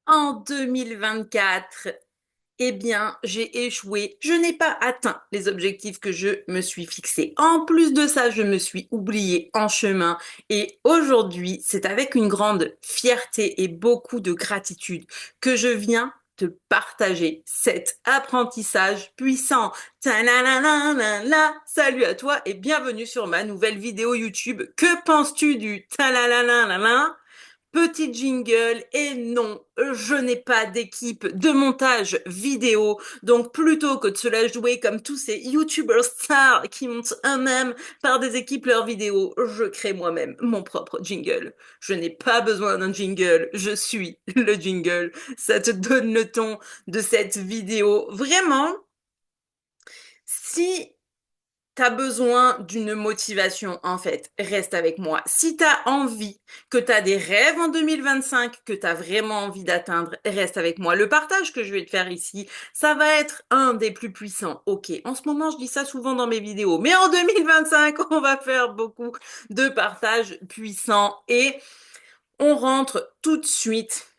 En 2024, eh bien, j'ai échoué. Je n'ai pas atteint les objectifs que je me suis fixés. En plus de ça, je me suis oubliée en chemin. Et aujourd'hui, c'est avec une grande fierté et beaucoup de gratitude que je viens te partager cet apprentissage puissant. Ta-la-la-la-la-la. Salut à toi et bienvenue sur ma nouvelle vidéo YouTube. Que penses-tu du ta-la-la-la-la-la? Petit jingle, et non, je n'ai pas d'équipe de montage vidéo, donc plutôt que de se la jouer comme tous ces YouTubers stars qui montent eux-mêmes par des équipes leurs vidéos, je crée moi-même mon propre jingle. Je n'ai pas besoin d'un jingle, je suis le jingle. Ça te donne le ton de cette vidéo. Vraiment, si t'as besoin d'une motivation, en fait, reste avec moi. Si t'as envie, que t'as des rêves en 2025, que t'as vraiment envie d'atteindre, reste avec moi. Le partage que je vais te faire ici, ça va être un des plus puissants. Ok, en ce moment, je dis ça souvent dans mes vidéos, mais en 2025, on va faire beaucoup de partages puissants et on rentre tout de suite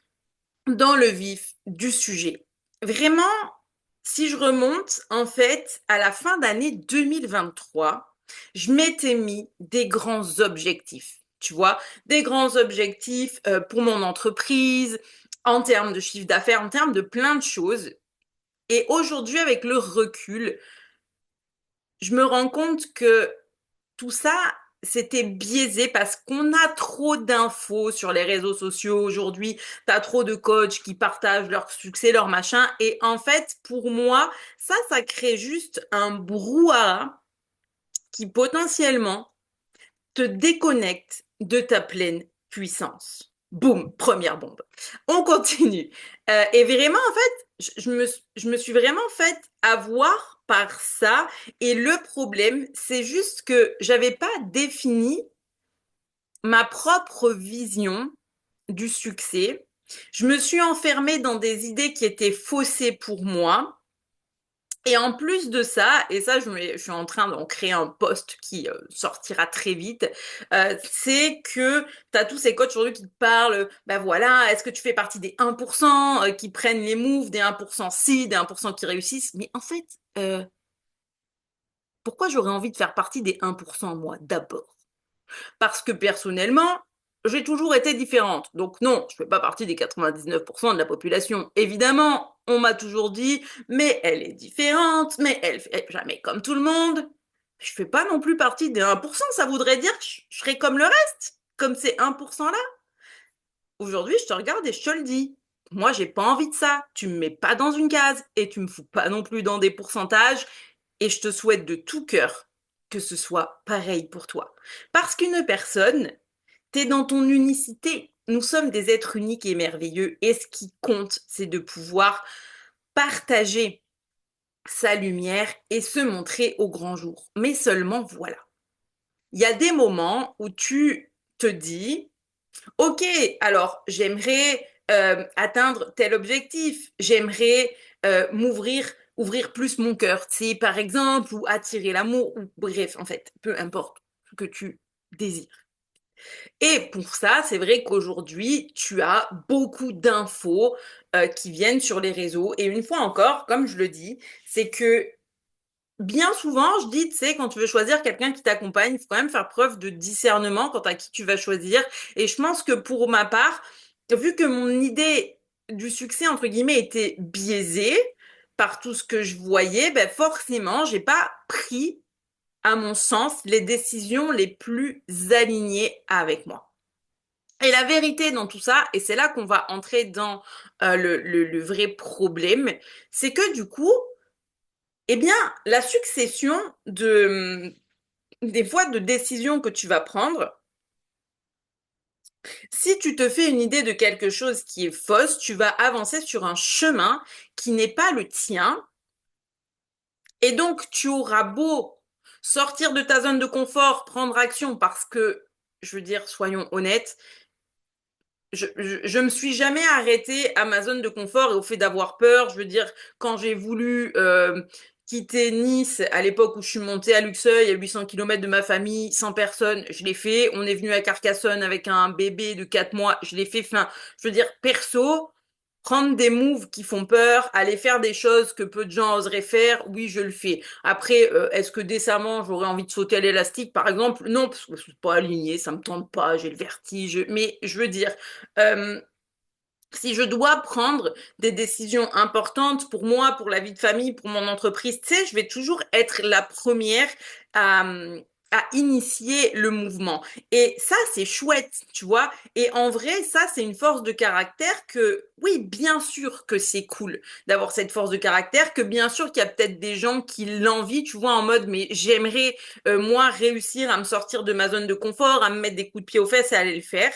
dans le vif du sujet. Vraiment, si je remonte en fait à la fin d'année 2023, je m'étais mis des grands objectifs. Tu vois, des grands objectifs pour mon entreprise, en termes de chiffre d'affaires, en termes de plein de choses. Et aujourd'hui, avec le recul, je me rends compte que tout ça, c'était biaisé parce qu'on a trop d'infos sur les réseaux sociaux aujourd'hui. T'as trop de coachs qui partagent leur succès, leur machin. Et en fait, pour moi, ça crée juste un brouhaha qui potentiellement te déconnecte de ta pleine puissance. Boum, première bombe. On continue. Et vraiment, en fait, je me suis vraiment fait avoir par ça. Et le problème, c'est juste que j'avais pas défini ma propre vision du succès. Je me suis enfermée dans des idées qui étaient faussées pour moi. Et en plus de ça, et ça, je suis en train d'en créer un post qui sortira très vite, c'est que tu as tous ces coachs aujourd'hui qui te parlent, ben voilà, est-ce que tu fais partie des 1% qui prennent les moves, des 1% si, des 1% qui réussissent? Mais en fait, pourquoi j'aurais envie de faire partie des 1% moi, d'abord? Parce que personnellement, j'ai toujours été différente. Donc non, je fais pas partie des 99% de la population. Évidemment, on m'a toujours dit, mais elle est différente, mais elle fait jamais comme tout le monde. Je fais pas non plus partie des 1%, ça voudrait dire que je serais comme le reste, comme ces 1%-là. Aujourd'hui, je te regarde et je te le dis. Moi, j'ai pas envie de ça. Tu me mets pas dans une case et tu me fous pas non plus dans des pourcentages. Et je te souhaite de tout cœur que ce soit pareil pour toi. Parce qu'une personne, t'es dans ton unicité. Nous sommes des êtres uniques et merveilleux. Et ce qui compte, c'est de pouvoir partager sa lumière et se montrer au grand jour. Mais seulement voilà. Il y a des moments où tu te dis, ok, alors j'aimerais atteindre tel objectif, j'aimerais ouvrir plus mon cœur, tu sais, par exemple, ou attirer l'amour, ou bref, en fait, peu importe ce que tu désires. Et pour ça, c'est vrai qu'aujourd'hui, tu as beaucoup d'infos qui viennent sur les réseaux. Et une fois encore, comme je le dis, c'est que bien souvent, je dis, tu sais, quand tu veux choisir quelqu'un qui t'accompagne, il faut quand même faire preuve de discernement quant à qui tu vas choisir. Et je pense que pour ma part, vu que mon idée du succès, entre guillemets, était biaisée par tout ce que je voyais, ben forcément, j'ai pas pris, à mon sens, les décisions les plus alignées avec moi. Et la vérité dans tout ça, et c'est là qu'on va entrer dans le vrai problème, c'est que du coup, eh bien, la succession des fois de décisions que tu vas prendre, si tu te fais une idée de quelque chose qui est fausse, tu vas avancer sur un chemin qui n'est pas le tien. Et donc, tu auras beau sortir de ta zone de confort, prendre action, parce que, je veux dire, soyons honnêtes, je me suis jamais arrêtée à ma zone de confort et au fait d'avoir peur. Je veux dire, quand j'ai voulu quitter Nice, à l'époque où je suis montée à Luxeuil, à 800 km de ma famille, sans personne, je l'ai fait. On est venu à Carcassonne avec un bébé de 4 mois, je l'ai fait. Enfin, je veux dire, perso, Prendre des moves qui font peur, aller faire des choses que peu de gens oseraient faire, oui, je le fais. Après, est-ce que décemment, j'aurais envie de sauter à l'élastique, par exemple? Non, parce que je suis pas alignée, ça me tente pas, j'ai le vertige. Mais je veux dire, euh, si je dois prendre des décisions importantes pour moi, pour la vie de famille, pour mon entreprise, tu sais, je vais toujours être la première à, à initier le mouvement. Et ça, c'est chouette, tu vois. Et en vrai, ça, c'est une force de caractère que, oui, bien sûr que c'est cool d'avoir cette force de caractère, que bien sûr qu'il y a peut-être des gens qui l'envient, tu vois, en mode, mais j'aimerais, moi, réussir à me sortir de ma zone de confort, à me mettre des coups de pied aux fesses et à aller le faire.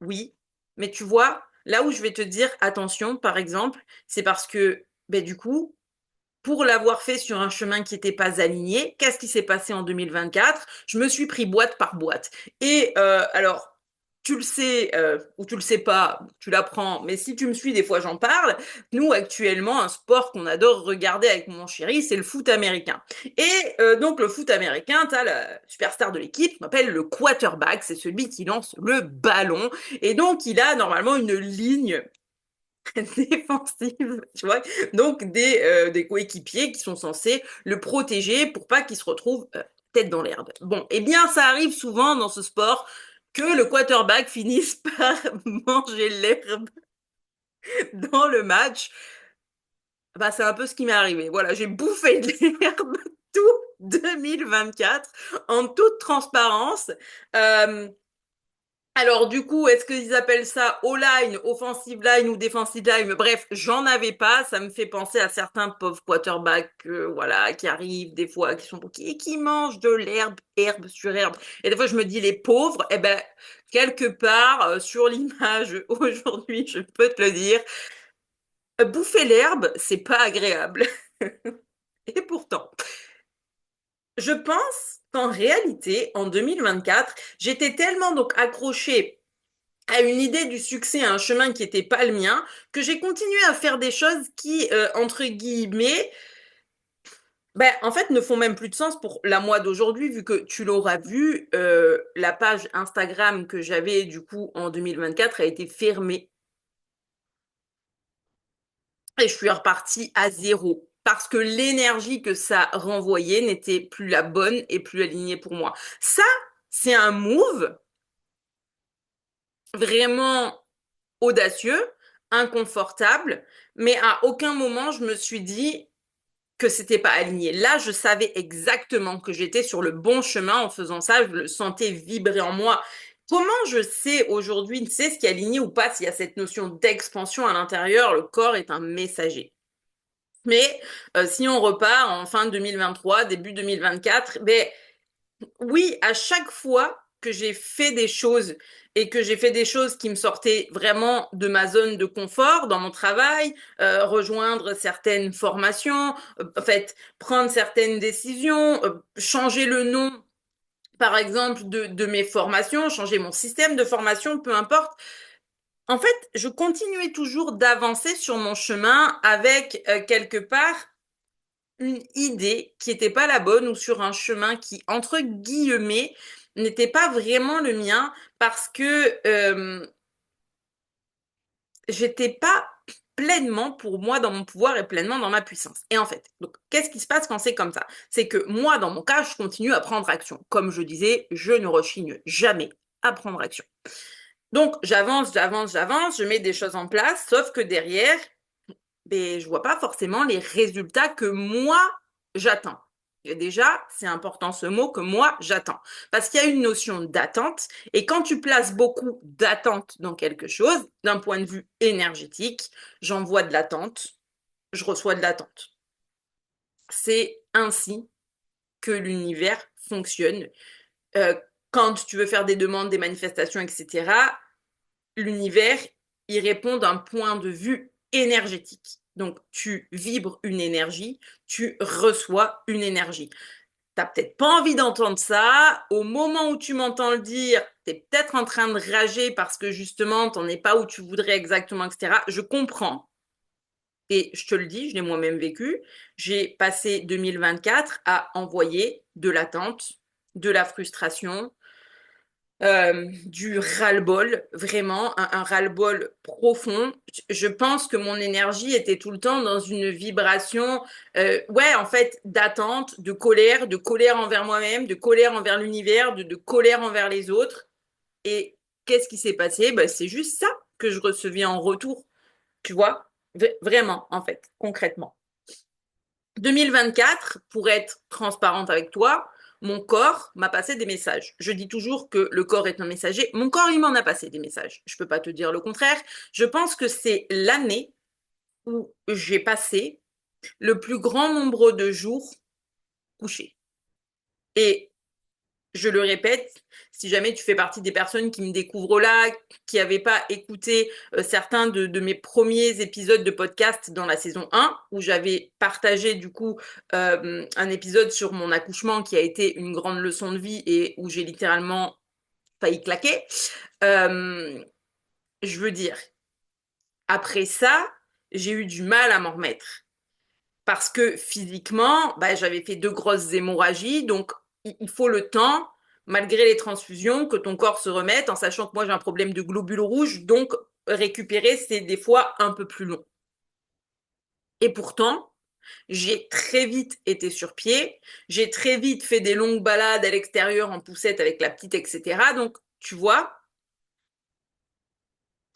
Oui, mais tu vois, là où je vais te dire attention, par exemple, c'est parce que, ben, du coup, pour l'avoir fait sur un chemin qui n'était pas aligné, qu'est-ce qui s'est passé en 2024? Je me suis pris boîte par boîte. Et alors, tu le sais ou tu le sais pas, tu l'apprends, mais si tu me suis, des fois j'en parle. Nous, actuellement, un sport qu'on adore regarder avec mon chéri, c'est le foot américain. Et donc, le foot américain, tu as la superstar de l'équipe, qu'on appelle le quarterback, c'est celui qui lance le ballon. Et donc, il a normalement une ligne défensive, tu vois. Donc des coéquipiers qui sont censés le protéger pour pas qu'il se retrouve tête dans l'herbe. Bon, eh bien, ça arrive souvent dans ce sport que le quarterback finisse par manger l'herbe dans le match. Bah, c'est un peu ce qui m'est arrivé. Voilà, j'ai bouffé de l'herbe tout 2024 en toute transparence. Euh, Alors du coup, est-ce qu'ils appellent ça O-line, offensive line ou defensive line? Bref, j'en avais pas. Ça me fait penser à certains pauvres quarterbacks, voilà, qui arrivent des fois, qui mangent de l'herbe, herbe sur herbe. Et des fois, je me dis les pauvres. Eh ben, quelque part sur l'image aujourd'hui, je peux te le dire, bouffer l'herbe, c'est pas agréable. Et pourtant, je pense qu'en réalité, en 2024, j'étais tellement donc accrochée à une idée du succès, à un chemin qui n'était pas le mien, que j'ai continué à faire des choses qui, entre guillemets, ben, en fait, ne font même plus de sens pour la moi d'aujourd'hui, vu que tu l'auras vu, la page Instagram que j'avais du coup en 2024 a été fermée. Et je suis repartie à zéro. Parce que l'énergie que ça renvoyait n'était plus la bonne et plus alignée pour moi. Ça, c'est un move vraiment audacieux, inconfortable, mais à aucun moment je me suis dit que c'était pas aligné. Là, je savais exactement que j'étais sur le bon chemin en faisant ça, je le sentais vibrer en moi. Comment je sais aujourd'hui, tu sais ce qui est aligné ou pas, s'il y a cette notion d'expansion à l'intérieur, le corps est un messager. Mais si on repart en fin 2023, début 2024, ben oui, à chaque fois que j'ai fait des choses et que j'ai fait des choses qui me sortaient vraiment de ma zone de confort dans mon travail, rejoindre certaines formations, en fait, prendre certaines décisions, changer le nom, par exemple, de mes formations, changer mon système de formation, peu importe. En fait, je continuais toujours d'avancer sur mon chemin avec quelque part une idée qui n'était pas la bonne ou sur un chemin qui, entre guillemets, n'était pas vraiment le mien parce que j'étais pas pleinement pour moi dans mon pouvoir et pleinement dans ma puissance. Et en fait, donc, qu'est-ce qui se passe quand c'est comme ça? C'est que moi, dans mon cas, je continue à prendre action. Comme je disais, je ne rechigne jamais à prendre action. Donc, j'avance, je mets des choses en place, sauf que derrière, ben, je vois pas forcément les résultats que moi, j'attends. Et déjà, c'est important ce mot que moi, j'attends. Parce qu'il y a une notion d'attente. Et quand tu places beaucoup d'attente dans quelque chose, d'un point de vue énergétique, j'envoie de l'attente, je reçois de l'attente. C'est ainsi que l'univers fonctionne. Euh, Quand tu veux faire des demandes, des manifestations, etc., l'univers, il répond d'un point de vue énergétique. Donc, tu vibres une énergie, tu reçois une énergie. T'as peut-être pas envie d'entendre ça. Au moment où tu m'entends le dire, t'es peut-être en train de rager parce que justement, t'en es pas où tu voudrais exactement, etc. Je comprends. Et je te le dis, je l'ai moi-même vécu. J'ai passé 2024 à envoyer de l'attente, de la frustration, Du ras-le-bol, vraiment, un ras-le-bol profond. Je pense que mon énergie était tout le temps dans une vibration, ouais, en fait, d'attente, de colère envers moi-même, de colère envers l'univers, de colère envers les autres. Et qu'est-ce qui s'est passé? Ben, c'est juste ça que je recevais en retour, tu vois? Vraiment, en fait, concrètement. 2024, pour être transparente avec toi, mon corps m'a passé des messages. Je dis toujours que le corps est un messager. Mon corps, il m'en a passé des messages. Je peux pas te dire le contraire. Je pense que c'est l'année où j'ai passé le plus grand nombre de jours couchés. Et je le répète, si jamais tu fais partie des personnes qui me découvrent là, qui n'avaient pas écouté certains de mes premiers épisodes de podcast dans la saison 1, où j'avais partagé du coup un épisode sur mon accouchement qui a été une grande leçon de vie et où j'ai littéralement failli claquer, euh, je veux dire, après ça, j'ai eu du mal à m'en remettre parce que physiquement, bah, j'avais fait 2 grosses hémorragies, donc il faut le temps, malgré les transfusions, que ton corps se remette, en sachant que moi j'ai un problème de globules rouges, donc récupérer c'est des fois un peu plus long. Et pourtant, j'ai très vite été sur pied, j'ai très vite fait des longues balades à l'extérieur en poussette avec la petite, etc. Donc, tu vois,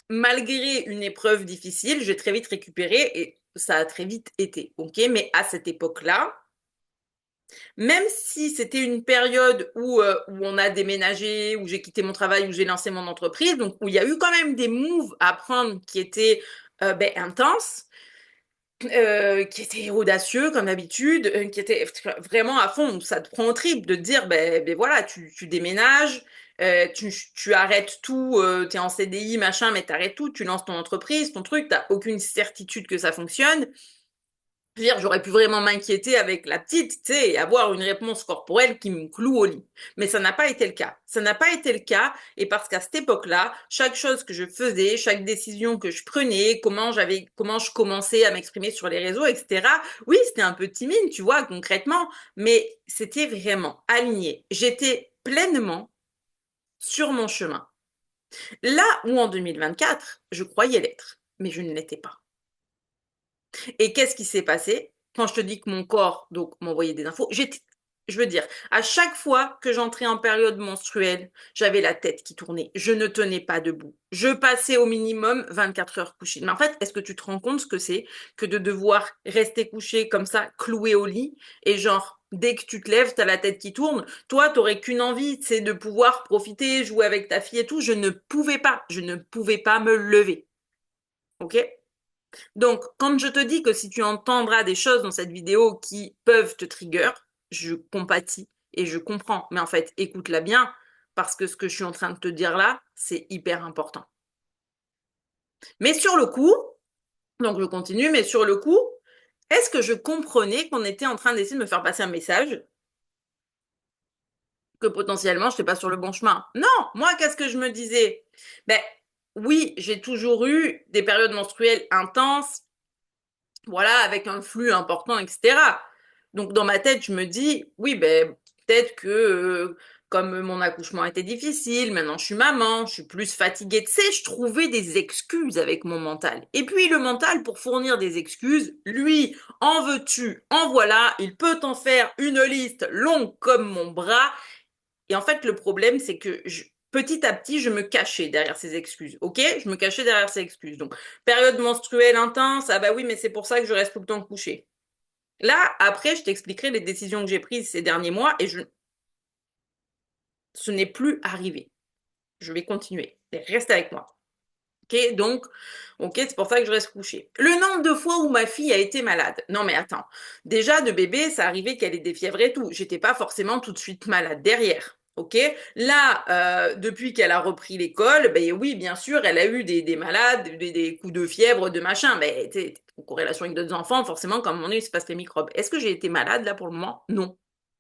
malgré une épreuve difficile, j'ai très vite récupéré et ça a très vite été, ok? Mais à cette époque-là, même si c'était une période où on a déménagé, où j'ai quitté mon travail, où j'ai lancé mon entreprise, donc où il y a eu quand même des moves à prendre qui étaient intenses, qui étaient audacieux comme d'habitude, qui étaient vraiment à fond, où ça te prend au trip de te dire, ben voilà, tu déménages, tu arrêtes tout, tu es en CDI, machin, mais tu arrêtes tout, tu lances ton entreprise, ton truc, tu n'as aucune certitude que ça fonctionne. Je veux dire, j'aurais pu vraiment m'inquiéter avec la petite, tu sais, et avoir une réponse corporelle qui me cloue au lit. Mais ça n'a pas été le cas. Ça n'a pas été le cas, et parce qu'à cette époque-là, chaque chose que je faisais, chaque décision que je prenais, comment je commençais à m'exprimer sur les réseaux, etc. Oui, c'était un peu timide, tu vois, concrètement, mais c'était vraiment aligné. J'étais pleinement sur mon chemin. Là où en 2024, je croyais l'être, mais je ne l'étais pas. Et qu'est-ce qui s'est passé? Quand je te dis que mon corps donc m'envoyait des infos, je veux dire, à chaque fois que j'entrais en période menstruelle, j'avais la tête qui tournait. Je ne tenais pas debout. Je passais au minimum 24 heures couchée. Mais en fait, est-ce que tu te rends compte ce que c'est que de devoir rester couché comme ça, cloué au lit, et genre, dès que tu te lèves, t'as la tête qui tourne. Toi, t'aurais qu'une envie, c'est de pouvoir profiter, jouer avec ta fille et tout. Je ne pouvais pas. Je ne pouvais pas me lever. Ok? Donc, quand je te dis que si tu entendras des choses dans cette vidéo qui peuvent te trigger, je compatis et je comprends. Mais en fait, écoute-la bien, parce que ce que je suis en train de te dire là, c'est hyper important. Mais sur le coup, donc je continue, mais sur le coup, est-ce que je comprenais qu'on était en train d'essayer de me faire passer un message que potentiellement je n'étais pas sur le bon chemin? Non, moi, qu'est-ce que je me disais? Ben oui, j'ai toujours eu des périodes menstruelles intenses, voilà, avec un flux important, etc. Donc dans ma tête, je me dis, oui, ben peut-être que comme mon accouchement était difficile, maintenant je suis maman, je suis plus fatiguée. Tu sais, je trouvais des excuses avec mon mental. Et puis le mental, pour fournir des excuses, lui, en veux-tu, en voilà, il peut t'en faire une liste longue comme mon bras. Et en fait, le problème, c'est que petit à petit, je me cachais derrière ces excuses. Ok? Je me cachais derrière ces excuses. Donc, période menstruelle intense, ah bah oui, mais c'est pour ça que je reste tout le temps couchée. Là, après, je t'expliquerai les décisions que j'ai prises ces derniers mois et ce n'est plus arrivé. Je vais continuer. Reste avec moi. Ok? Donc, ok, c'est pour ça que je reste couchée. Le nombre de fois où ma fille a été malade. Non, mais attends. Déjà, de bébé, ça arrivait qu'elle ait des fièvres et tout. J'étais pas forcément tout de suite malade derrière. Ok, là, depuis qu'elle a repris l'école, ben oui, bien sûr, elle a eu des malades, des coups de fièvre, de machin, mais en corrélation avec d'autres enfants, forcément, comme on est, il se passe les microbes. Est-ce que j'ai été malade là pour le moment? Non,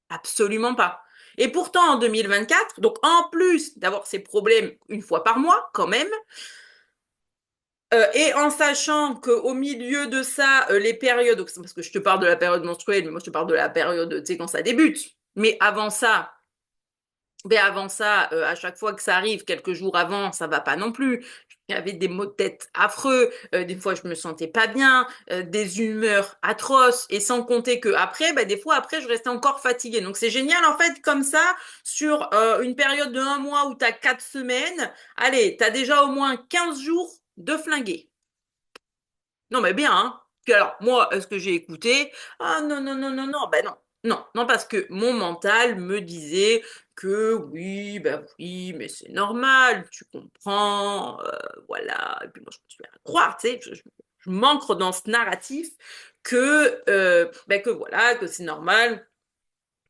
absolument pas. Et pourtant, en 2024, donc en plus d'avoir ces problèmes une fois par mois, quand même, et en sachant qu'au milieu de ça, les périodes, parce que je te parle de la période menstruelle, mais moi je te parle de la période, tu sais, quand ça débute. Mais avant ça, Mais avant ça, à chaque fois que ça arrive, quelques jours avant, ça va pas non plus. J'avais des maux de tête affreux, des fois je me sentais pas bien, des humeurs atroces, et sans compter que après, bah, des fois après, je restais encore fatiguée. Donc c'est génial en fait, comme ça, sur une période de 1 mois où tu as 4 semaines, allez, tu as déjà au moins 15 jours de flinguer. Non, mais bien, hein. Puis alors, moi, est-ce que j'ai écouté? Ah non, non, non, non, non, ben non. Non, non, parce que mon mental me disait que oui, ben oui, mais c'est normal, tu comprends, voilà. Et puis moi, je me suis fait croire, tu sais, je m'ancre dans ce narratif que voilà, que c'est normal,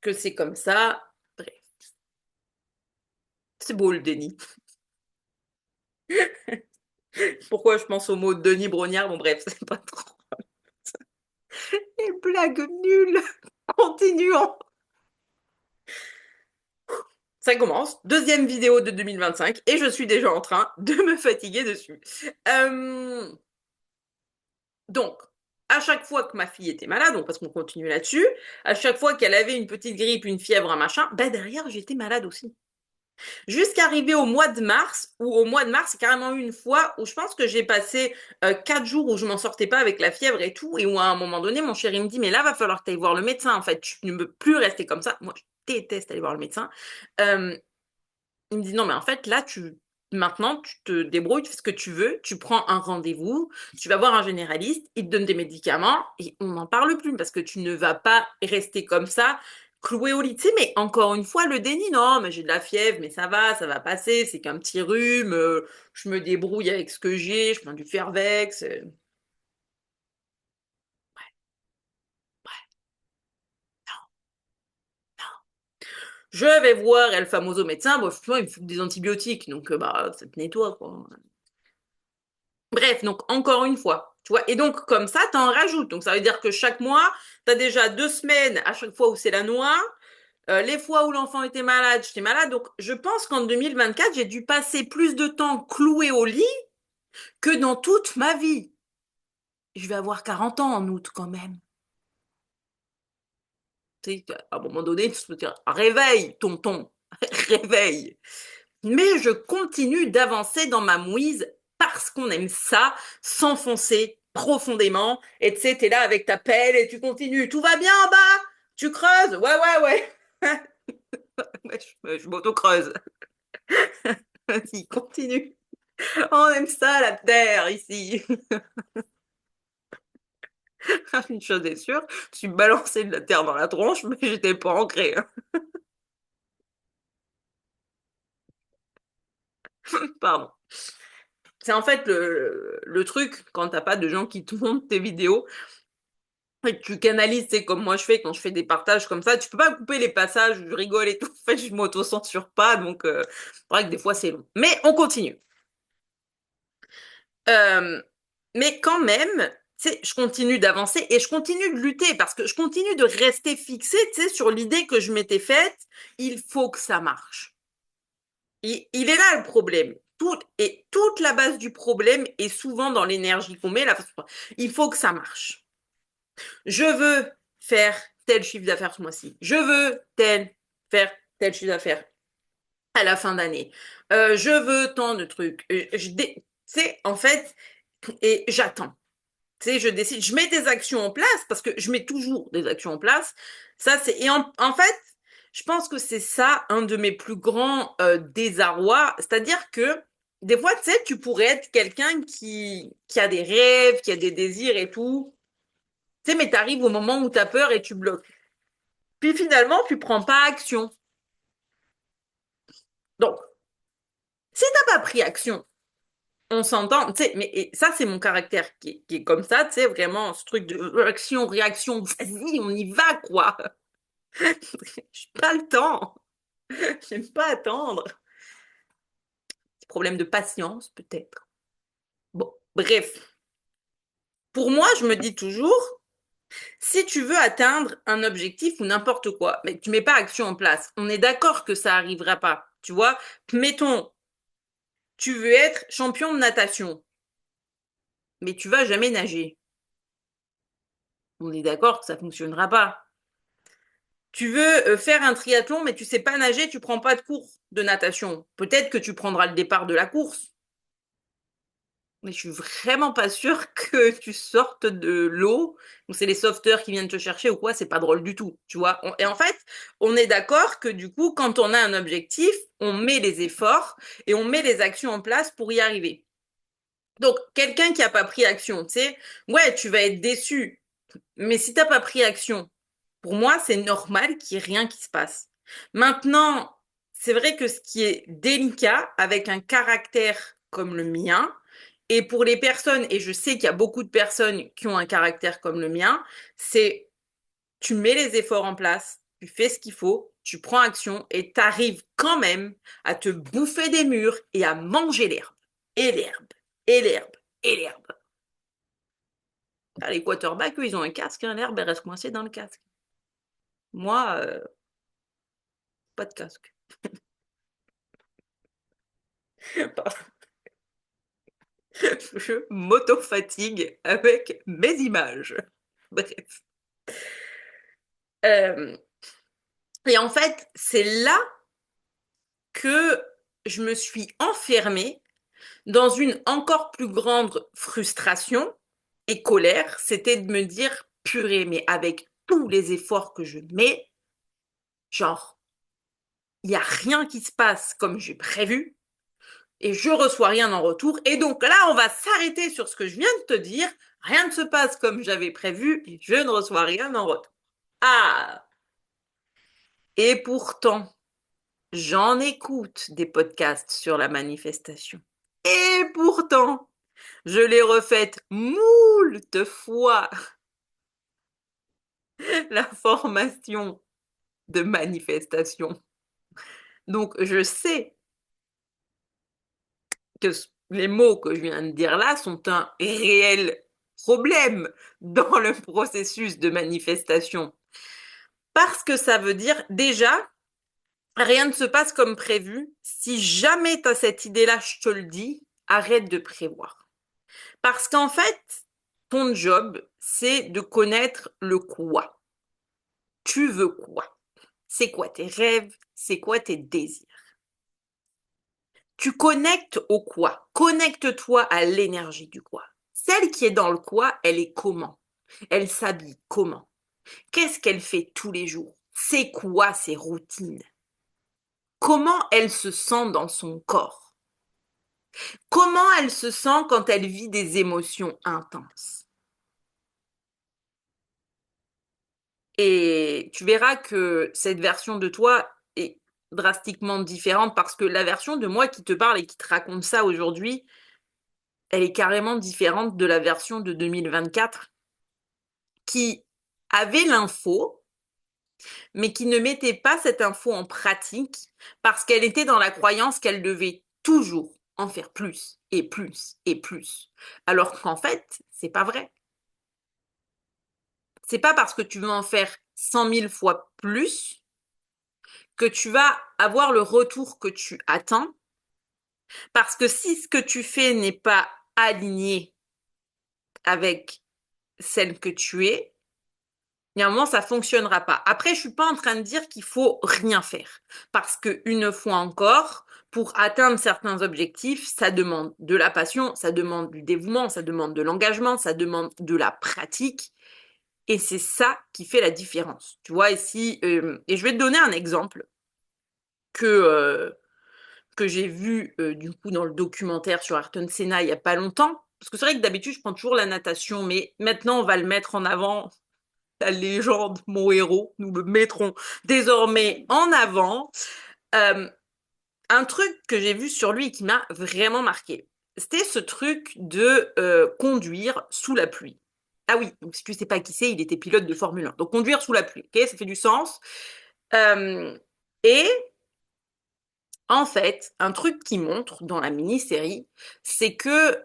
que c'est comme ça. Bref, c'est beau le déni. Pourquoi je pense au mot Denis Brognard? Bon, bref, c'est pas trop. Les blagues nulles. Continuons. Ça commence, deuxième vidéo de 2025, et je suis déjà en train de me fatiguer dessus. Euh, donc, à chaque fois que ma fille était malade, donc parce qu'on continue là-dessus, à chaque fois qu'elle avait une petite grippe, une fièvre, un machin, bah derrière, j'étais malade aussi. Jusqu'à arriver au mois de mars, où au mois de mars, c'est carrément eu une fois où je pense que j'ai passé 4 jours où je m'en sortais pas avec la fièvre et tout, et où à un moment donné, mon chéri me dit, mais là, va falloir que tu ailles voir le médecin, en fait, tu ne peux plus rester comme ça. Moi, je déteste aller voir le médecin. Euh, Il me dit non, mais en fait, là, maintenant, tu te débrouilles, tu fais ce que tu veux, tu prends un rendez-vous, tu vas voir un généraliste, il te donne des médicaments et on n'en parle plus parce que tu ne vas pas rester comme ça, cloué au lit. Tu sais, mais encore une fois, le déni, non, mais j'ai de la fièvre, mais ça va passer, c'est qu'un petit rhume, je me débrouille avec ce que j'ai, je prends du Fervex. Je vais voir El Famoso médecin, bon, il me faut des antibiotiques, donc bah, ça te nettoie, quoi. Bref, donc encore une fois, tu vois, et donc comme ça, tu en rajoutes. Donc ça veut dire que chaque mois, tu as déjà 2 semaines à chaque fois où c'est la noix. Les fois où l'enfant était malade, j'étais malade. Donc je pense qu'en 2024, j'ai dû passer plus de temps cloué au lit que dans toute ma vie. Je vais avoir 40 ans en août quand même. Tu sais, à un moment donné, tu peux te dire, réveille, tonton, réveille. Mais je continue d'avancer dans ma mouise parce qu'on aime ça, s'enfoncer profondément. Et tu sais, t'es là avec ta pelle et tu continues. Tout va bien en bas? Tu creuses? Ouais, ouais, ouais. Ouais, je m'auto-creuse. Vas-y, continue. On aime ça, la terre, ici. Une chose est sûre, je suis balancée de la terre dans la tronche, mais j'étais pas ancrée, hein. Pardon. C'est en fait le truc quand t'as pas de gens qui te montrent tes vidéos. Et tu canalises, c'est comme moi je fais quand je fais des partages comme ça. Tu peux pas couper les passages, je rigole et tout. En fait, je m'auto-censure pas, donc c'est vrai que des fois c'est long. Mais on continue. Euh, mais quand même, tu sais, je continue d'avancer et je continue de lutter parce que je continue de rester fixée, tu sais, sur l'idée que je m'étais faite. Il faut que ça marche. Il est là le problème. Et toute la base du problème est souvent dans l'énergie qu'on met. Il faut que ça marche. Je veux faire tel chiffre d'affaires ce mois-ci. Je veux faire tel chiffre d'affaires à la fin d'année. Je veux tant de trucs. Tu sais, en fait, et j'attends. Tu sais, je décide, je mets des actions en place parce que je mets toujours des actions en place. En fait, je pense que c'est ça un de mes plus grands désarrois. C'est-à-dire que des fois, tu sais, tu pourrais être quelqu'un qui a des rêves, qui a des désirs et tout. Tu sais, mais t'arrives au moment où t'as peur et tu bloques. Puis finalement, tu prends pas action. Donc, si t'as pas pris action, on s'entend, tu sais, mais et ça, c'est mon caractère qui est comme ça, tu sais, vraiment, ce truc de action, réaction, vas-y, on y va, quoi. J'ai pas le temps. J'aime pas attendre. Problème de patience, peut-être. Bon, bref. Pour moi, je me dis toujours, si tu veux atteindre un objectif ou n'importe quoi, mais tu mets pas action en place, on est d'accord que ça arrivera pas. Tu vois, mettons, tu veux être champion de natation, mais tu vas jamais nager. On est d'accord que ça fonctionnera pas. Tu veux faire un triathlon, mais tu sais pas nager, tu prends pas de cours de natation. Peut-être que tu prendras le départ de la course, mais je suis vraiment pas sûre que tu sortes de l'eau. Donc c'est les sauveteurs qui viennent te chercher ou quoi, c'est pas drôle du tout, tu vois. Et en fait, on est d'accord que du coup, quand on a un objectif, on met les efforts et on met les actions en place pour y arriver. Donc, quelqu'un qui a pas pris action, tu sais, ouais, tu vas être déçu. Mais si t'as pas pris action, pour moi, c'est normal qu'il n'y ait rien qui se passe. Maintenant, c'est vrai que ce qui est délicat avec un caractère comme le mien, et pour les personnes, et je sais qu'il y a beaucoup de personnes qui ont un caractère comme le mien, c'est tu mets les efforts en place, tu fais ce qu'il faut, tu prends action et tu arrives quand même à te bouffer des murs et à manger l'herbe. Et l'herbe, et l'herbe, et l'herbe. Ah, les quarterbacks, eux, ils ont un casque, hein, l'herbe, elle reste coincée dans le casque. Moi, pas de casque. Je m'auto-fatigue avec mes images. Bref. Euh, et en fait, c'est là que je me suis enfermée dans une encore plus grande frustration et colère. C'était de me dire, purée, mais avec tous les efforts que je mets, genre, il n'y a rien qui se passe comme j'ai prévu et je reçois rien en retour. Et donc là, on va s'arrêter sur ce que je viens de te dire. Rien ne se passe comme j'avais prévu et je ne reçois rien en retour. Ah! Et pourtant, j'en écoute des podcasts sur la manifestation. Et pourtant, je l'ai refaite moult fois, la formation de manifestation. Donc, je sais que les mots que je viens de dire là sont un réel problème dans le processus de manifestation. Parce que ça veut dire déjà, rien ne se passe comme prévu. Si jamais tu as cette idée-là, je te le dis, arrête de prévoir. Parce qu'en fait, ton job, c'est de connaître le quoi. Tu veux quoi? C'est quoi tes rêves? C'est quoi tes désirs? Tu connectes au quoi? Connecte-toi à l'énergie du quoi. Celle qui est dans le quoi, elle est comment? Elle s'habille comment? Qu'est-ce qu'elle fait tous les jours? C'est quoi ses routines? Comment elle se sent dans son corps? Comment elle se sent quand elle vit des émotions intenses? Et tu verras que cette version de toi est drastiquement différente parce que la version de moi qui te parle et qui te raconte ça aujourd'hui, elle est carrément différente de la version de 2024 qui avait l'info, mais qui ne mettait pas cette info en pratique parce qu'elle était dans la croyance qu'elle devait toujours en faire plus et plus et plus. Alors qu'en fait, c'est pas vrai. C'est pas parce que tu veux en faire 100 000 fois plus que tu vas avoir le retour que tu attends. Parce que si ce que tu fais n'est pas aligné avec celle que tu es, il y a un moment, ça fonctionnera pas. Après, je suis pas en train de dire qu'il faut rien faire. Parce que, une fois encore, pour atteindre certains objectifs, ça demande de la passion, ça demande du dévouement, ça demande de l'engagement, ça demande de la pratique. Et c'est ça qui fait la différence. Tu vois, ici, et je vais te donner un exemple que, euh, que j'ai vu du coup dans le documentaire sur Ayrton Senna il y a pas longtemps. Parce que c'est vrai que d'habitude, je prends toujours la natation, mais maintenant, on va le mettre en avant. La légende, mon héros, nous le mettrons désormais en avant. Euh, un truc que j'ai vu sur lui et qui m'a vraiment marqué, c'était ce truc de conduire sous la pluie. Ah oui, donc si tu sais pas qui c'est, il était pilote de Formule 1. Donc conduire sous la pluie, ok, ça fait du sens. Euh, et en fait, un truc qui montre dans la mini-série, c'est que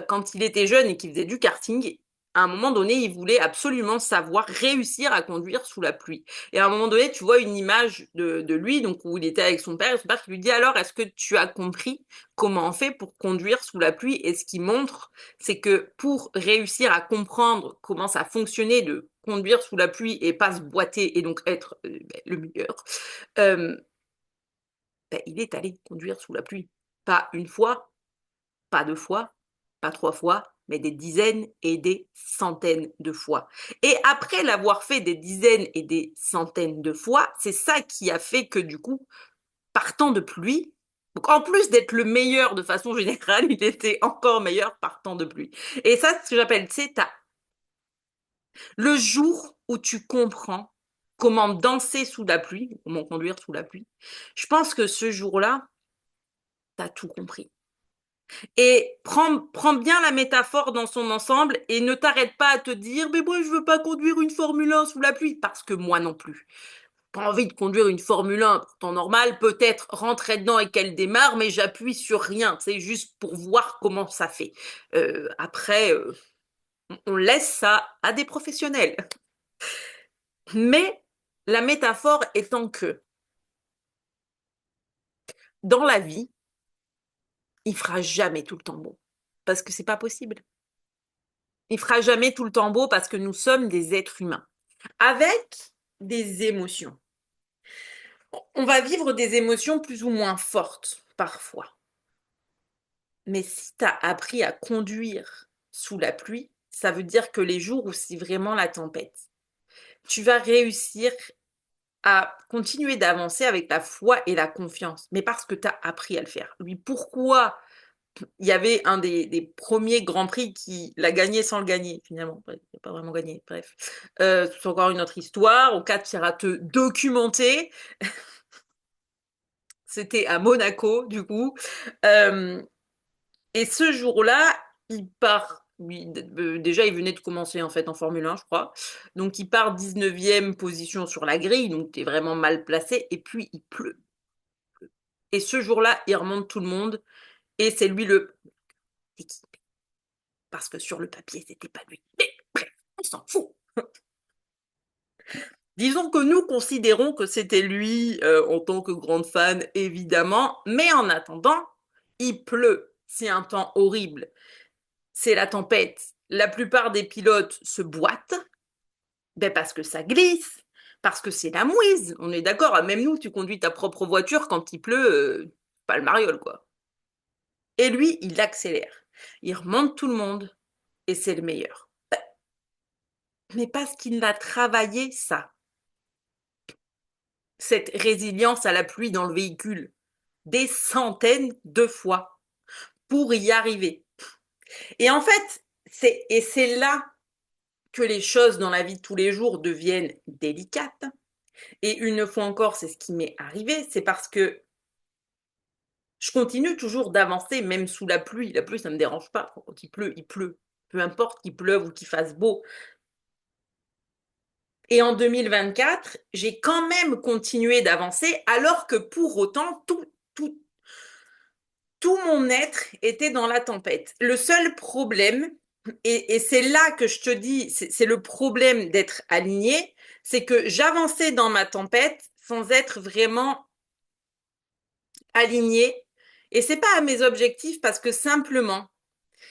quand il était jeune et qu'il faisait du karting, À un moment donné, il voulait absolument savoir réussir à conduire sous la pluie. Et à un moment donné, tu vois une image de lui, donc où il était avec son père, et son père qui lui dit alors, est-ce que tu as compris comment on fait pour conduire sous la pluie? Et ce qu'il montre, c'est que pour réussir à comprendre comment ça fonctionnait de conduire sous la pluie et pas se boiter et donc être le meilleur, euh, il est allé conduire sous la pluie. Pas une fois, pas deux fois, pas trois fois, mais des dizaines et des centaines de fois. Et après l'avoir fait des dizaines et des centaines de fois, c'est ça qui a fait que du coup, partant de pluie, donc en plus d'être le meilleur de façon générale, il était encore meilleur partant de pluie. Et ça, c'est ce que j'appelle, c'est le jour où tu comprends comment danser sous la pluie, comment conduire sous la pluie, je pense que ce jour-là, tu as tout compris. Et prends bien la métaphore dans son ensemble et ne t'arrête pas à te dire, mais moi je veux pas conduire une Formule 1 sous la pluie, parce que moi non plus. Pas envie de conduire une Formule 1 pour temps normal, peut-être rentrer dedans et qu'elle démarre, mais j'appuie sur rien, c'est juste pour voir comment ça fait. Après, on laisse ça à des professionnels. Mais la métaphore étant que dans la vie, il fera jamais tout le temps bon, parce que c'est pas possible. Il fera jamais tout le temps beau parce que nous sommes des êtres humains avec des émotions. On va vivre des émotions plus ou moins fortes parfois. Mais si tu as appris à conduire sous la pluie, ça veut dire que les jours où c'est vraiment la tempête, tu vas réussir à continuer d'avancer avec la foi et la confiance, mais parce que tu as appris à le faire. Lui, pourquoi il y avait un des premiers Grands Prix qui l'a gagné sans le gagner, finalement. Il n'a pas vraiment gagné, bref. C'est encore une autre histoire. Au cas tu iras te documenter. C'était à Monaco, du coup. Euh, et ce jour-là, il part. Déjà, il venait de commencer en fait en Formule 1, je crois. Donc, il part 19e position sur la grille, donc tu es vraiment mal placé. Et puis, il pleut. Et ce jour-là, il remonte tout le monde. Et c'est lui le équipe. Parce que sur le papier, c'était pas lui. Mais bref, on s'en fout. Disons que nous considérons que c'était lui en tant que grande fan, évidemment. Mais en attendant, il pleut. C'est un temps horrible. C'est la tempête. La plupart des pilotes se boitent, ben parce que ça glisse, parce que c'est la mouise. On est d'accord, même nous, tu conduis ta propre voiture quand il pleut, pas le mariole, quoi. Et lui, il accélère. Il remonte tout le monde et c'est le meilleur. Mais parce qu'il a travaillé ça, cette résilience à la pluie dans le véhicule, des centaines de fois pour y arriver. Et en fait, c'est là que les choses dans la vie de tous les jours deviennent délicates. Et une fois encore, c'est ce qui m'est arrivé, c'est parce que je continue toujours d'avancer, même sous la pluie. La pluie, ça ne me dérange pas. Quand il pleut, il pleut. Peu importe qu'il pleuve ou qu'il fasse beau. Et en 2024, j'ai quand même continué d'avancer, alors que pour autant, tout mon être était dans la tempête. Le seul problème, et c'est là que je te dis, c'est le problème d'être aligné, c'est que j'avançais dans ma tempête sans être vraiment aligné. Et c'est pas à mes objectifs parce que simplement,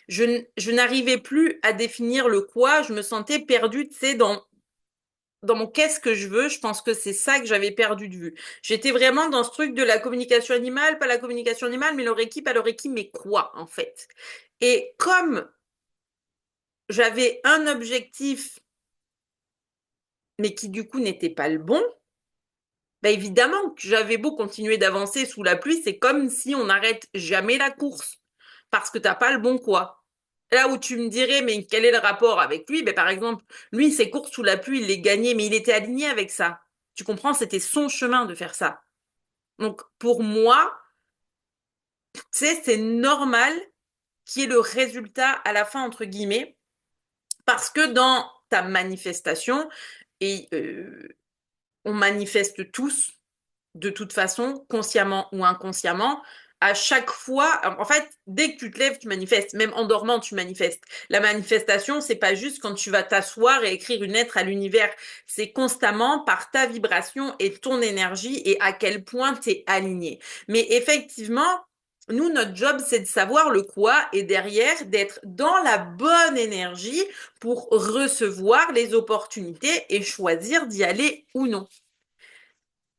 je n'arrivais plus à définir le quoi. Je me sentais perdue, tu sais, dans mon qu'est-ce que je veux. Je pense que c'est ça que j'avais perdu de vue. J'étais vraiment dans ce truc de la communication animale, pas la communication animale, mais leur équipe, mais quoi, en fait? Et comme j'avais un objectif, mais qui du coup n'était pas le bon, bah évidemment que j'avais beau continuer d'avancer sous la pluie, c'est comme si on n'arrête jamais la course parce que t'as pas le bon quoi. Là où tu me dirais, mais quel est le rapport avec lui? Ben, par exemple, lui, ses courses sous la pluie, il les gagnait, mais il était aligné avec ça. Tu comprends? C'était son chemin de faire ça. Donc, pour moi, tu sais, c'est normal qu'il y ait le résultat à la fin, entre guillemets, parce que dans ta manifestation, et on manifeste tous, de toute façon, consciemment ou inconsciemment, à chaque fois, en fait, dès que tu te lèves, tu manifestes. Même en dormant, tu manifestes. La manifestation, c'est pas juste quand tu vas t'asseoir et écrire une lettre à l'univers. C'est constamment par ta vibration et ton énergie et à quel point tu es aligné. Mais effectivement, nous, notre job, c'est de savoir le quoi et derrière, d'être dans la bonne énergie pour recevoir les opportunités et choisir d'y aller ou non.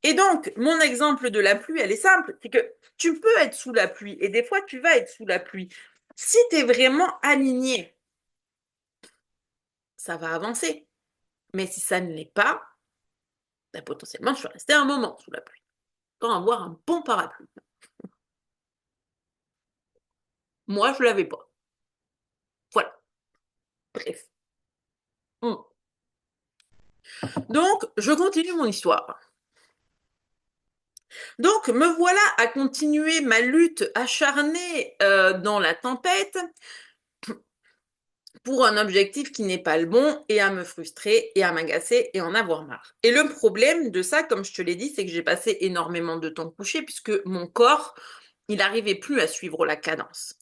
Et donc, mon exemple de la pluie, elle est simple, c'est que tu peux être sous la pluie et des fois, tu vas être sous la pluie. Si tu es vraiment aligné, ça va avancer. Mais si ça ne l'est pas, ben, potentiellement, tu vas rester un moment sous la pluie. Autant avoir un bon parapluie. Moi, je l'avais pas. Voilà. Bref. Bon. Donc, je continue mon histoire. Donc, me voilà à continuer ma lutte acharnée dans la tempête pour un objectif qui n'est pas le bon et à me frustrer et à m'agacer et en avoir marre. Et le problème de ça, comme je te l'ai dit, c'est que j'ai passé énormément de temps couché puisque mon corps, il n'arrivait plus à suivre la cadence.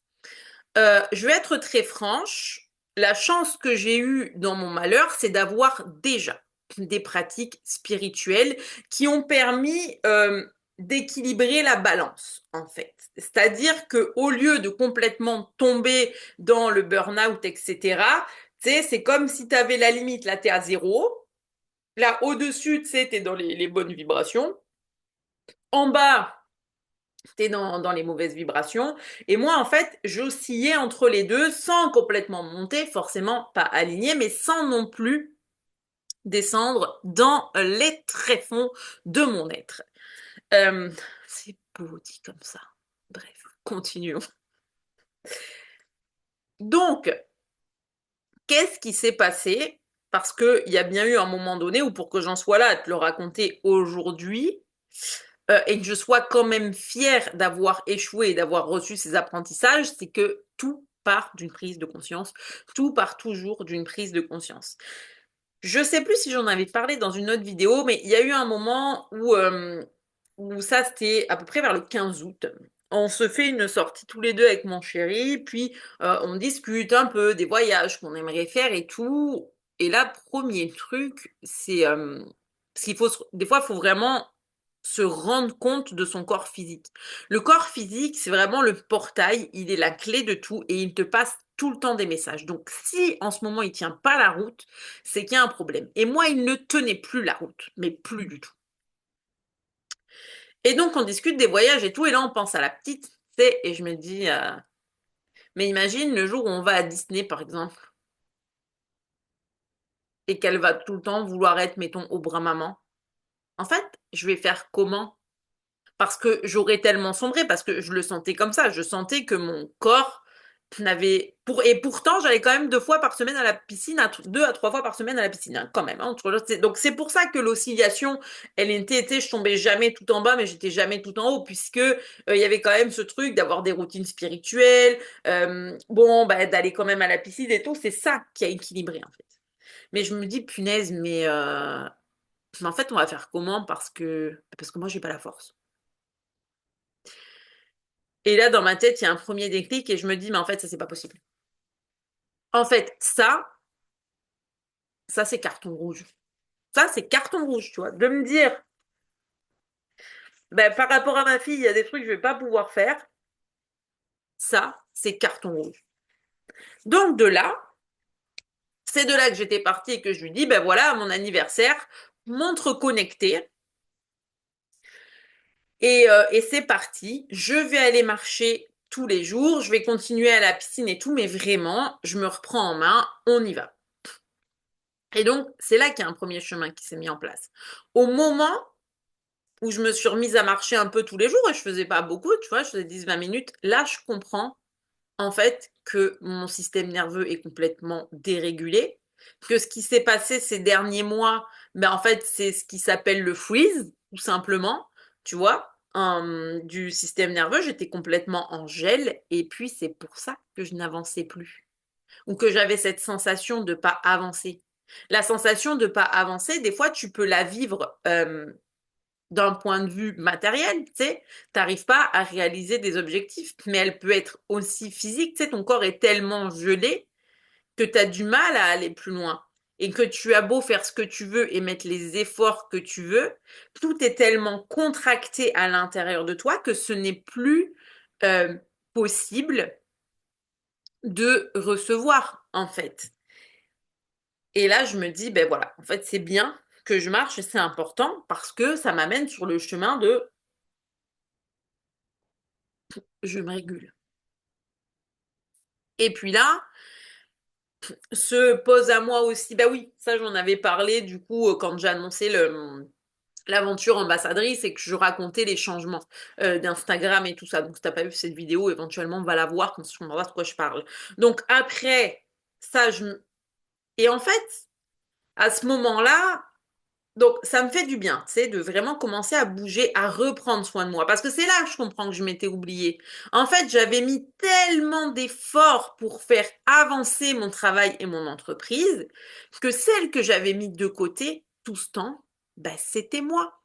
Je vais être très franche, la chance que j'ai eue dans mon malheur, c'est d'avoir déjà des pratiques spirituelles qui ont permis d'équilibrer la balance, en fait. C'est-à-dire que au lieu de complètement tomber dans le burn-out, etc., tu sais, c'est comme si tu avais la limite, là, tu es à zéro. Là, au-dessus, tu sais, tu es dans les bonnes vibrations. En bas, t'es dans les mauvaises vibrations. Et moi, en fait, j'oscillais entre les deux sans complètement monter, forcément pas aligné, mais sans non plus descendre dans les tréfonds de mon être. C'est beau dit comme ça. Bref, continuons. Donc, qu'est-ce qui s'est passé? Parce qu'il y a bien eu un moment donné où pour que j'en sois là à te le raconter aujourd'hui, et que je sois quand même fière d'avoir échoué et d'avoir reçu ces apprentissages, c'est que tout part d'une prise de conscience, tout part toujours d'une prise de conscience. Je sais plus si j'en avais parlé dans une autre vidéo, mais il y a eu un moment où ça, c'était à peu près vers le 15 août. On se fait une sortie tous les deux avec mon chéri, puis on discute un peu des voyages qu'on aimerait faire et tout. Et là, premier truc, c'est parce qu'il faut des fois, il faut vraiment se rendre compte de son corps physique. Le corps physique, c'est vraiment le portail, il est la clé de tout et il te passe tout le temps des messages. Donc si en ce moment il tient pas la route, c'est qu'il y a un problème. Et moi, il ne tenait plus la route, mais plus du tout. Et donc on discute des voyages et tout, et là on pense à la petite, c'est et je me dis, mais imagine le jour où on va à Disney par exemple, et qu'elle va tout le temps vouloir être, mettons, au bras maman. En fait, je vais faire comment? Parce que j'aurais tellement sombré, parce que je le sentais comme ça, je sentais que mon corps n'avait et pourtant j'allais quand même 2 fois par semaine à la piscine, 2 à 3 fois par semaine à la piscine, hein, quand même, hein, donc c'est pour ça que l'oscillation, elle était, je tombais jamais tout en bas, mais j'étais jamais tout en haut, puisque il y avait quand même ce truc d'avoir des routines spirituelles, bon, bah, d'aller quand même à la piscine et tout, c'est ça qui a équilibré en fait. Mais je me dis, punaise, mais en fait, on va faire comment? Parce que moi, j'ai pas la force. Et là, dans ma tête, il y a un premier déclic et je me dis, mais en fait, ça, c'est pas possible. En fait, ça, c'est carton rouge. Ça, c'est carton rouge, tu vois. De me dire, ben, par rapport à ma fille, il y a des trucs que je vais pas pouvoir faire. Ça, c'est carton rouge. Donc, c'est de là que j'étais partie et que je lui dis, ben voilà, à mon anniversaire, montre connectée. Et c'est parti. Je vais aller marcher tous les jours. Je vais continuer à la piscine et tout, mais vraiment, je me reprends en main. On y va. Et donc, c'est là qu'il y a un premier chemin qui s'est mis en place. Au moment où je me suis remise à marcher un peu tous les jours, et je faisais pas beaucoup, tu vois, je faisais 10-20 minutes, là, je comprends, en fait, que mon système nerveux est complètement dérégulé, que ce qui s'est passé ces derniers mois, ben, en fait, c'est ce qui s'appelle le freeze, tout simplement, tu vois, du système nerveux, j'étais complètement en gel, et puis c'est pour ça que je n'avançais plus, ou que j'avais cette sensation de pas avancer. La sensation de pas avancer, des fois, tu peux la vivre d'un point de vue matériel, tu sais, t'arrives pas à réaliser des objectifs, mais elle peut être aussi physique, tu sais, ton corps est tellement gelé que tu as du mal à aller plus loin et que tu as beau faire ce que tu veux et mettre les efforts que tu veux, tout est tellement contracté à l'intérieur de toi que ce n'est plus euh, possible de recevoir, en fait. Et là, je me dis, ben voilà, en fait, c'est bien que je marche et c'est important parce que ça m'amène sur le chemin de je me régule. Et puis là, se pose à moi aussi, bah oui, ça j'en avais parlé du coup quand j'ai annoncé l'aventure ambassadrice et que je racontais les changements d'Instagram et tout ça. Donc si t'as pas vu cette vidéo, éventuellement va la voir comme ça tu comprendras de quoi je parle. Donc après ça, et en fait, à ce moment-là, donc, ça me fait du bien, tu sais, de vraiment commencer à bouger, à reprendre soin de moi. Parce que c'est là que je comprends que je m'étais oubliée. En fait, j'avais mis tellement d'efforts pour faire avancer mon travail et mon entreprise que celle que j'avais mis de côté tout ce temps, bah, c'était moi.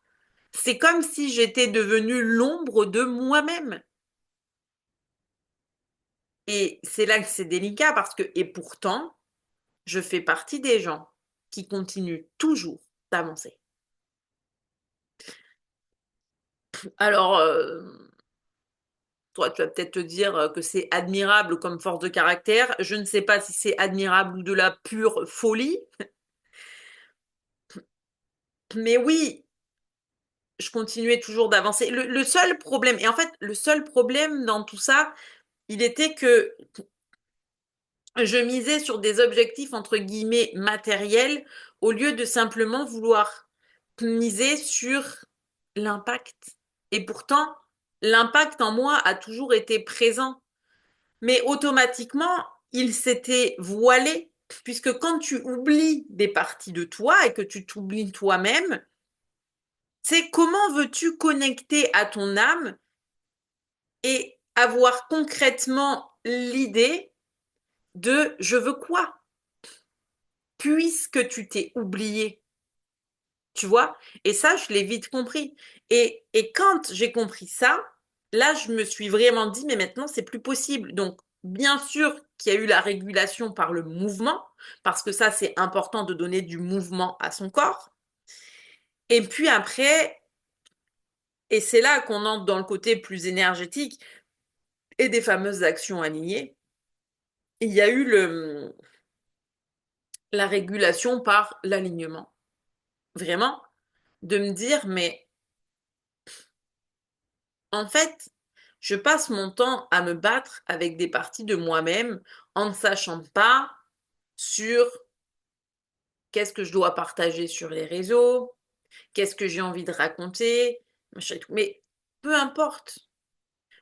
C'est comme si j'étais devenue l'ombre de moi-même. Et c'est là que c'est délicat parce que, et pourtant, je fais partie des gens qui continuent toujours d'avancer. Alors, toi, tu vas peut-être te dire que c'est admirable comme force de caractère. Je ne sais pas si c'est admirable ou de la pure folie, mais oui, je continuais toujours d'avancer. Le seul problème, et en fait, le seul problème dans tout ça, il était que je misais sur des objectifs entre guillemets matériels au lieu de simplement vouloir miser sur l'impact. Et pourtant, l'impact en moi a toujours été présent. Mais automatiquement, il s'était voilé, puisque quand tu oublies des parties de toi et que tu t'oublies toi-même, c'est comment veux-tu connecter à ton âme et avoir concrètement l'idée de je veux quoi, puisque tu t'es oublié, tu vois? Et ça, je l'ai vite compris. Et quand j'ai compris ça, là, je me suis vraiment dit, mais maintenant, c'est plus possible. Donc, bien sûr qu'il y a eu la régulation par le mouvement, parce que ça, c'est important de donner du mouvement à son corps. Et puis après, et c'est là qu'on entre dans le côté plus énergétique et des fameuses actions alignées, il y a eu la régulation par l'alignement. Vraiment, de me dire, mais en fait, je passe mon temps à me battre avec des parties de moi-même en ne sachant pas sur qu'est-ce que je dois partager sur les réseaux, qu'est-ce que j'ai envie de raconter, machin et tout. Mais peu importe.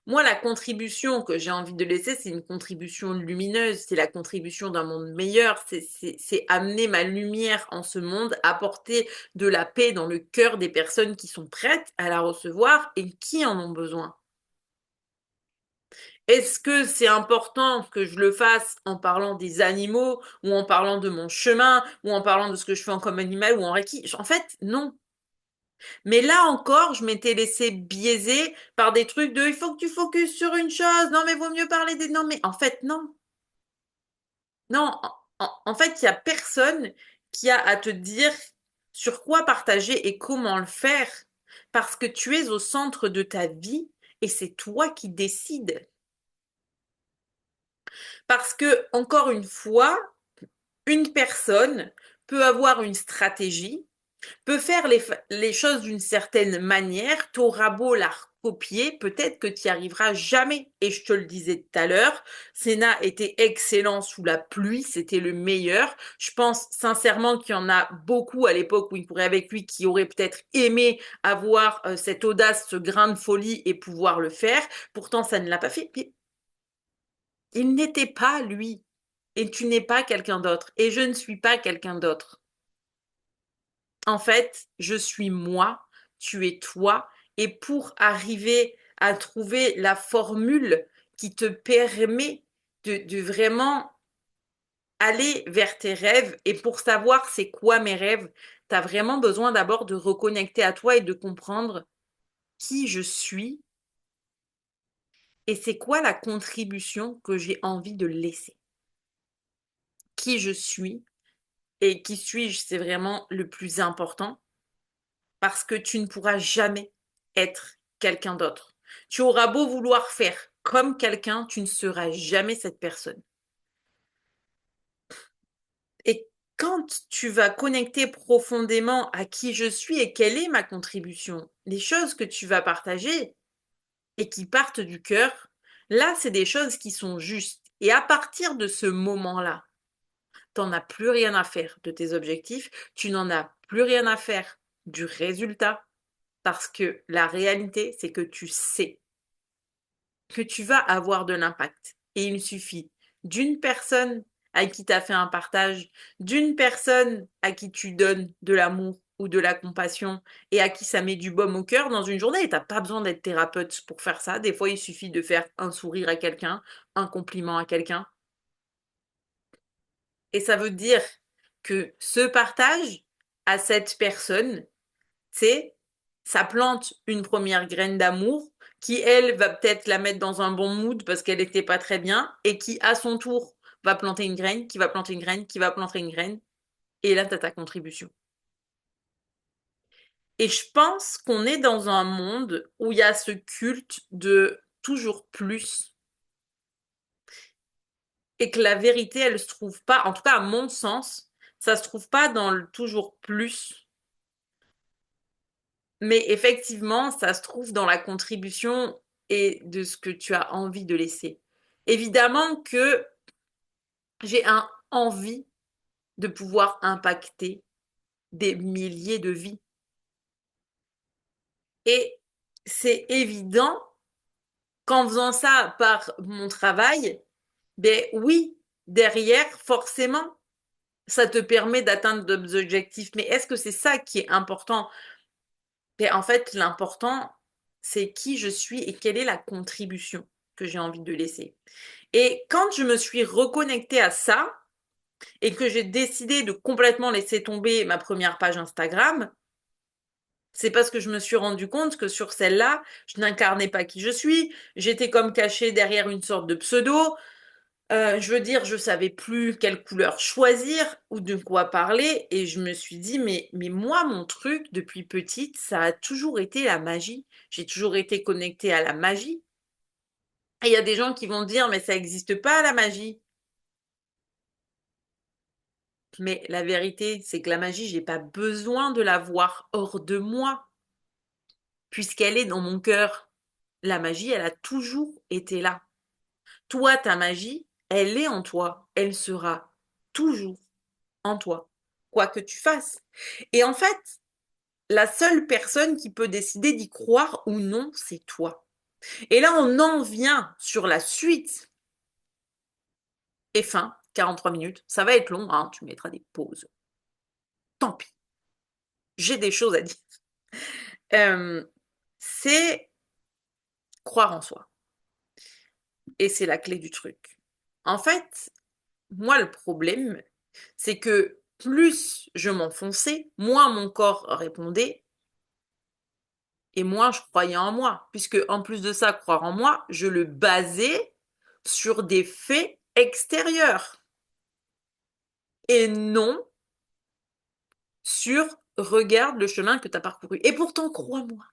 Moi, la contribution que j'ai envie de laisser, c'est une contribution lumineuse, c'est la contribution d'un monde meilleur, c'est amener ma lumière en ce monde, apporter de la paix dans le cœur des personnes qui sont prêtes à la recevoir et qui en ont besoin. Est-ce que c'est important que je le fasse en parlant des animaux ou en parlant de mon chemin ou en parlant de ce que je fais en comme animal ou en reiki? En fait, non. Mais là encore, je m'étais laissée biaiser par des trucs de il faut que tu focuses sur une chose. Non, mais vaut mieux parler des... Non, mais en fait, non. Non, en fait, il y a personne qui a à te dire sur quoi partager et comment le faire parce que tu es au centre de ta vie et c'est toi qui décides. Parce que, encore une fois, une personne peut avoir une stratégie, peut faire les choses d'une certaine manière, t'auras beau la recopier, peut-être que tu n'y arriveras jamais. Et je te le disais tout à l'heure, Senna était excellent sous la pluie, c'était le meilleur. Je pense sincèrement qu'il y en a beaucoup à l'époque où il courait avec lui qui auraient peut-être aimé avoir cette audace, ce grain de folie et pouvoir le faire. Pourtant, ça ne l'a pas fait. Il n'était pas lui. Et tu n'es pas quelqu'un d'autre. Et je ne suis pas quelqu'un d'autre. En fait, je suis moi, tu es toi. Et pour arriver à trouver la formule qui te permet de vraiment aller vers tes rêves et pour savoir c'est quoi mes rêves, tu as vraiment besoin d'abord de reconnecter à toi et de comprendre qui je suis et c'est quoi la contribution que j'ai envie de laisser. Qui je suis et qui suis-je, c'est vraiment le plus important parce que tu ne pourras jamais être quelqu'un d'autre. Tu auras beau vouloir faire comme quelqu'un, tu ne seras jamais cette personne. Et quand tu vas connecter profondément à qui je suis et quelle est ma contribution, les choses que tu vas partager et qui partent du cœur, là, c'est des choses qui sont justes. Et à partir de ce moment-là, tu n'en as plus rien à faire de tes objectifs, tu n'en as plus rien à faire du résultat, parce que la réalité, c'est que tu sais que tu vas avoir de l'impact. Et il suffit d'une personne à qui tu as fait un partage, d'une personne à qui tu donnes de l'amour ou de la compassion et à qui ça met du baume au cœur dans une journée. Et tu n'as pas besoin d'être thérapeute pour faire ça. Des fois, il suffit de faire un sourire à quelqu'un, un compliment à quelqu'un. Et ça veut dire que ce partage à cette personne, c'est ça plante une première graine d'amour qui, elle, va peut-être la mettre dans un bon mood parce qu'elle n'était pas très bien et qui, à son tour, va planter une graine, qui va planter une graine, qui va planter une graine. Et là, tu as ta contribution. Et je pense qu'on est dans un monde où il y a ce culte de toujours plus et que la vérité, elle se trouve pas, en tout cas à mon sens, ça se trouve pas dans le toujours plus. Mais effectivement, ça se trouve dans la contribution et de ce que tu as envie de laisser. Évidemment que j'ai un envie de pouvoir impacter des milliers de vies. Et c'est évident qu'en faisant ça par mon travail, ben oui, derrière, forcément, ça te permet d'atteindre d'autres objectifs. Mais est-ce que c'est ça qui est important? Et en fait, l'important, c'est qui je suis et quelle est la contribution que j'ai envie de laisser. Et quand je me suis reconnectée à ça et que j'ai décidé de complètement laisser tomber ma première page Instagram, c'est parce que je me suis rendu compte que sur celle-là, je n'incarnais pas qui je suis. J'étais comme cachée derrière une sorte de pseudo. Je veux dire, je savais plus quelle couleur choisir ou de quoi parler et je me suis dit mais moi mon truc depuis petite, ça a toujours été la magie. J'ai toujours été connectée à la magie. Et il y a des gens qui vont dire mais ça n'existe pas la magie. Mais la vérité, c'est que la magie, j'ai pas besoin de la voir hors de moi puisqu'elle est dans mon cœur. La magie, elle a toujours été là. Toi, ta magie, elle est en toi. Elle sera toujours en toi, quoi que tu fasses. Et en fait, la seule personne qui peut décider d'y croire ou non, c'est toi. Et là, on en vient sur la suite. Et fin, 43 minutes. Ça va être long, hein, tu mettras des pauses. Tant pis. J'ai des choses à dire. Euh, c'est croire en soi. Et c'est la clé du truc. En fait, moi, le problème, c'est que plus je m'enfonçais, moins mon corps répondait et moins je croyais en moi. Puisque, en plus de ça, croire en moi, je le basais sur des faits extérieurs et non sur regarde le chemin que tu as parcouru. Et pourtant, crois-moi,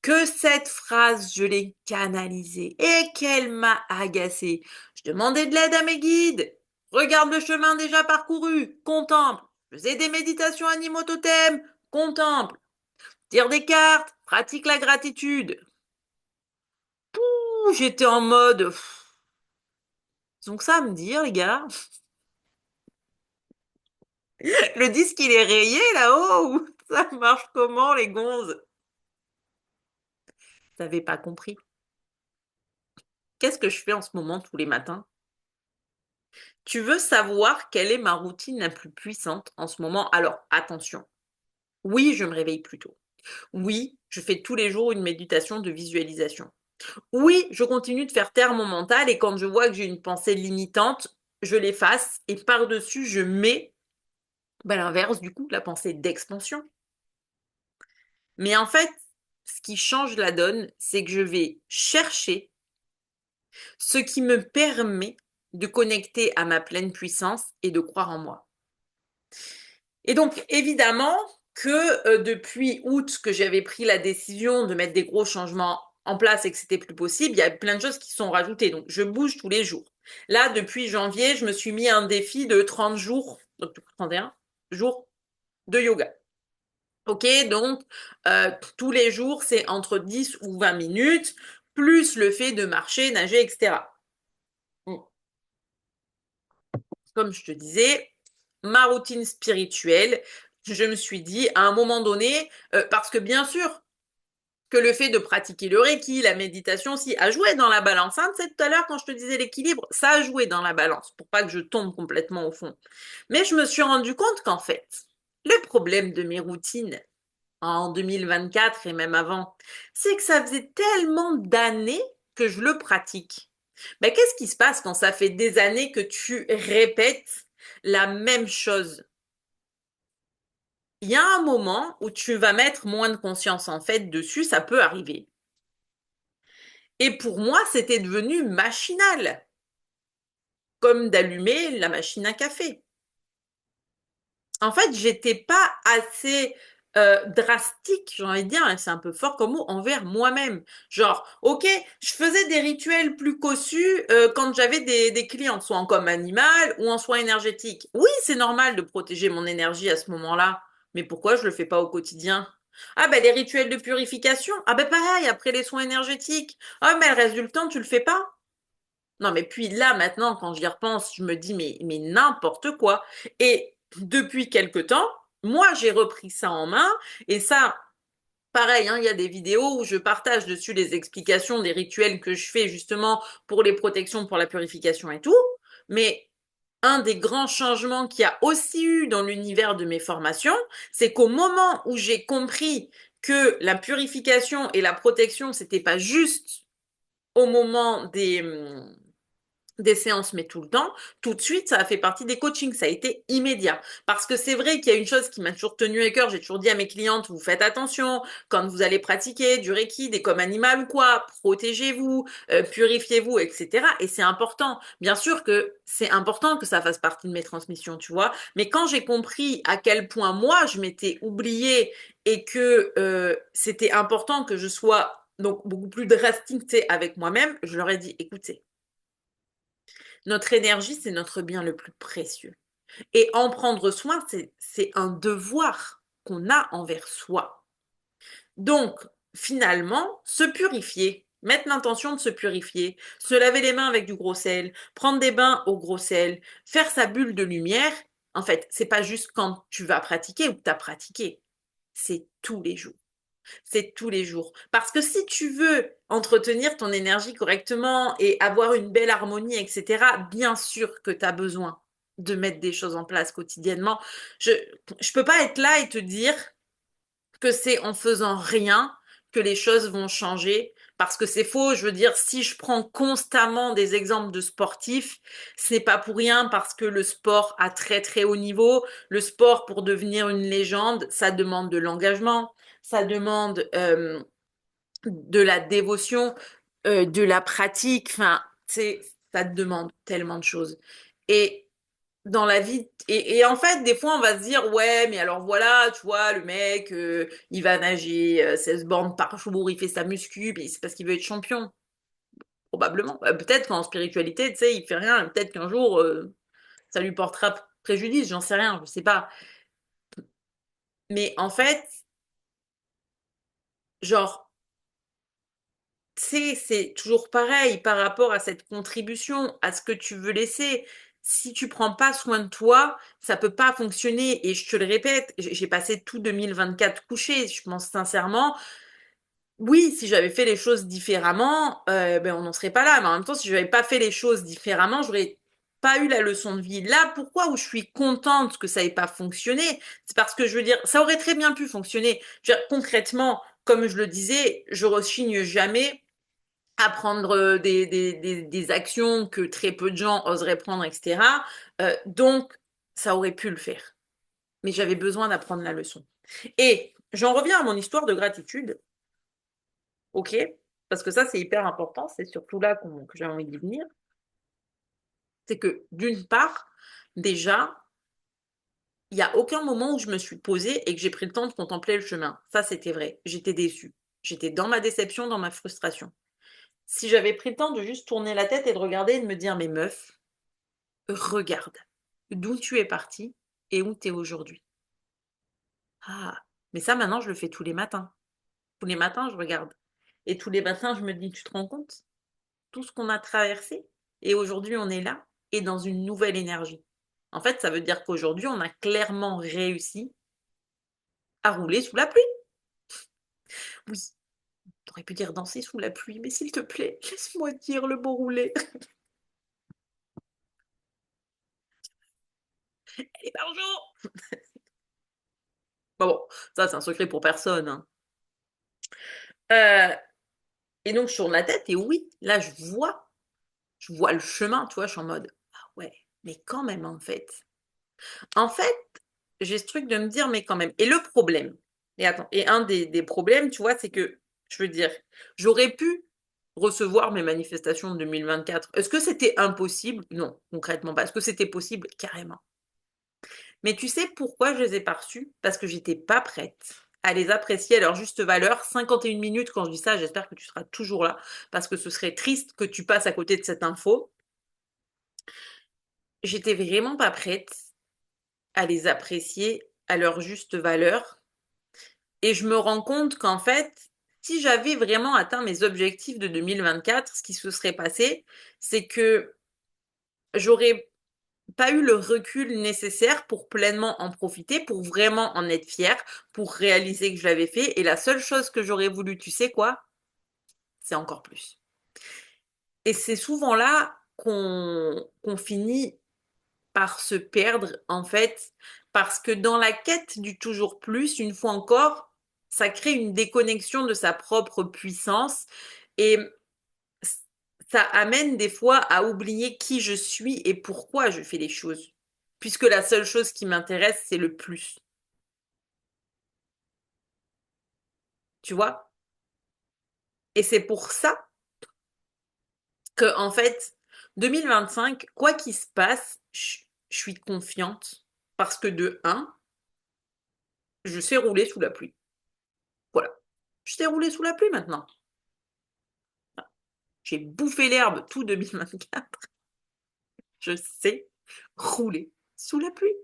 que cette phrase, je l'ai canalisée et qu'elle m'a agacée. Je demandais de l'aide à mes guides. Regarde le chemin déjà parcouru, contemple. Je faisais des méditations animaux totem, contemple. Tire des cartes, pratique la gratitude. Pouh, j'étais en mode. Donc ça à me dire, les gars. Le disque, il est rayé là-haut ou ça marche comment, les gonzes? Vous n'avez pas compris. Qu'est-ce que je fais en ce moment tous les matins? Tu veux savoir quelle est ma routine la plus puissante en ce moment? Alors, attention. Oui, je me réveille plus tôt. Oui, je fais tous les jours une méditation de visualisation. Oui, je continue de faire taire mon mental et quand je vois que j'ai une pensée limitante, je l'efface et par-dessus, je mets l'inverse, du coup, la pensée d'expansion. Mais en fait, ce qui change la donne, c'est que je vais chercher ce qui me permet de connecter à ma pleine puissance et de croire en moi. Et donc, évidemment que depuis août, que j'avais pris la décision de mettre des gros changements en place et que c'était plus possible, il y a plein de choses qui sont rajoutées. Donc, je bouge tous les jours. Là, depuis janvier, je me suis mis un défi de 30 jours, donc 31 jours de yoga. Ok, donc tous les jours, c'est entre 10 ou 20 minutes, plus le fait de marcher, nager, etc. Bon, comme je te disais, ma routine spirituelle, je me suis dit à un moment donné, parce que bien sûr que le fait de pratiquer le Reiki, la méditation aussi, a joué dans la balance. Hein, tu sais, tout à l'heure, quand je te disais l'équilibre, ça a joué dans la balance pour pas que je tombe complètement au fond. Mais je me suis rendu compte qu'en fait, le problème de mes routines en 2024 et même avant, c'est que ça faisait tellement d'années que je le pratique. Ben, qu'est-ce qui se passe quand ça fait des années que tu répètes la même chose? Il y a un moment où tu vas mettre moins de conscience en fait dessus, ça peut arriver. Et pour moi, c'était devenu machinal, comme d'allumer la machine à café. En fait, j'étais pas assez drastique, j'ai envie de dire, hein, c'est un peu fort comme mot, envers moi-même. Genre, ok, je faisais des rituels plus cossus quand j'avais des clients, soit en com animal ou en soins énergétiques. Oui, c'est normal de protéger mon énergie à ce moment-là, mais pourquoi je le fais pas au quotidien? Ah ben les rituels de purification, ah ben pareil, après les soins énergétiques. Ah mais le reste du temps, tu le fais pas? Non, mais puis là, maintenant, quand j'y repense, je me dis, mais n'importe quoi. Et depuis quelque temps, moi, j'ai repris ça en main. Et ça, pareil, hein, il y a des vidéos où je partage dessus les explications des rituels que je fais justement pour les protections, pour la purification et tout. Mais un des grands changements qu'il y a aussi eu dans l'univers de mes formations, c'est qu'au moment où j'ai compris que la purification et la protection, c'était pas juste au moment des séances, mais tout le temps, tout de suite, ça a fait partie des coachings, ça a été immédiat. Parce que c'est vrai qu'il y a une chose qui m'a toujours tenu à cœur, j'ai toujours dit à mes clientes, vous faites attention, quand vous allez pratiquer du Reiki, des comme animal ou quoi, protégez-vous, purifiez-vous, etc. Et c'est important. Bien sûr que c'est important que ça fasse partie de mes transmissions, tu vois. Mais quand j'ai compris à quel point moi, je m'étais oubliée et que c'était important que je sois donc beaucoup plus drastique, tu sais, avec moi-même, je leur ai dit, écoutez, notre énergie, c'est notre bien le plus précieux. Et en prendre soin, c'est un devoir qu'on a envers soi. Donc, finalement, se purifier, mettre l'intention de se purifier, se laver les mains avec du gros sel, prendre des bains au gros sel, faire sa bulle de lumière, en fait, c'est pas juste quand tu vas pratiquer ou que tu as pratiqué, c'est tous les jours. C'est tous les jours. Parce que si tu veux entretenir ton énergie correctement et avoir une belle harmonie, etc., bien sûr que tu as besoin de mettre des choses en place quotidiennement. Je peux pas être là et te dire que c'est en faisant rien que les choses vont changer. Parce que c'est faux, je veux dire, si je prends constamment des exemples de sportifs, ce n'est pas pour rien parce que le sport à très très haut niveau, le sport pour devenir une légende, ça demande de l'engagement, ça demande de la dévotion, de la pratique, enfin, c'est, ça te demande tellement de choses. Et dans la vie, et en fait, des fois, on va se dire, ouais, mais alors voilà, tu vois, le mec, il va nager 16 bornes par jour, il fait sa muscu, mais c'est parce qu'il veut être champion, probablement. Peut-être qu'en spiritualité, tu sais, il fait rien, peut-être qu'un jour, ça lui portera préjudice, j'en sais rien, je sais pas. Mais en fait, genre, c'est toujours pareil par rapport à cette contribution, à ce que tu veux laisser. Si tu prends pas soin de toi, ça peut pas fonctionner. Et je te le répète, j'ai passé tout 2024 couché. Je pense sincèrement, oui, si j'avais fait les choses différemment, ben on n'en serait pas là. Mais en même temps, si je n'avais pas fait les choses différemment, j'aurais pas eu la leçon de vie. Là, pourquoi où je suis contente que ça n'ait pas fonctionné, c'est parce que je veux dire, ça aurait très bien pu fonctionner. Je veux dire, concrètement, comme je le disais, je rechigne jamais à prendre des actions que très peu de gens oseraient prendre, etc. Donc, ça aurait pu le faire. Mais j'avais besoin d'apprendre la leçon. Et j'en reviens à mon histoire de gratitude, ok? Parce que ça, c'est hyper important, c'est surtout là que j'ai envie d'y venir. C'est que d'une part, déjà, il n'y a aucun moment où je me suis posée et que j'ai pris le temps de contempler le chemin. Ça, c'était vrai. J'étais déçue. J'étais dans ma déception, dans ma frustration. Si j'avais pris le temps de juste tourner la tête et de regarder et de me dire, mais meuf, regarde d'où tu es partie et où tu es aujourd'hui. Ah, mais ça, maintenant, je le fais tous les matins. Tous les matins, je regarde. Et tous les matins, je me dis, tu te rends compte? Tout ce qu'on a traversé. Et aujourd'hui, on est là et dans une nouvelle énergie. En fait, ça veut dire qu'aujourd'hui, on a clairement réussi à rouler sous la pluie. Oui, t'aurais pu dire danser sous la pluie, mais s'il te plaît, laisse-moi dire le mot rouler. Allez, bonjour. Bon, ça, c'est un secret pour personne, hein. Euh, et donc, je tourne la tête et oui, là, je vois le chemin, tu vois, je suis en mode, ah ouais, mais quand même, en fait. En fait, j'ai ce truc de me dire, mais quand même. Et le problème, et attends, et un des problèmes, tu vois, c'est que, je veux dire, j'aurais pu recevoir mes manifestations de 2024. Est-ce que c'était impossible? Non, concrètement pas. Est-ce que c'était possible? Carrément. Mais tu sais pourquoi je les ai pas reçues? Parce que j'étais pas prête à les apprécier à leur juste valeur. 51 minutes, quand je dis ça, j'espère que tu seras toujours là, parce que ce serait triste que tu passes à côté de cette info. J'étais vraiment pas prête à les apprécier à leur juste valeur. Et je me rends compte qu'en fait, si j'avais vraiment atteint mes objectifs de 2024, ce qui se serait passé, c'est que j'aurais pas eu le recul nécessaire pour pleinement en profiter, pour vraiment en être fière, pour réaliser que je l'avais fait. Et la seule chose que j'aurais voulu, tu sais quoi? C'est encore plus. Et c'est souvent là qu'on finit par se perdre, en fait, parce que dans la quête du toujours plus, une fois encore, ça crée une déconnexion de sa propre puissance et ça amène des fois à oublier qui je suis et pourquoi je fais les choses. Puisque la seule chose qui m'intéresse, c'est le plus. Tu vois? Et c'est pour ça que, en fait, 2025, quoi qu'il se passe, je suis confiante. Parce que de un, je sais rouler sous la pluie. Voilà. Je sais rouler sous la pluie maintenant. J'ai bouffé l'herbe tout 2024. Je sais rouler sous la pluie.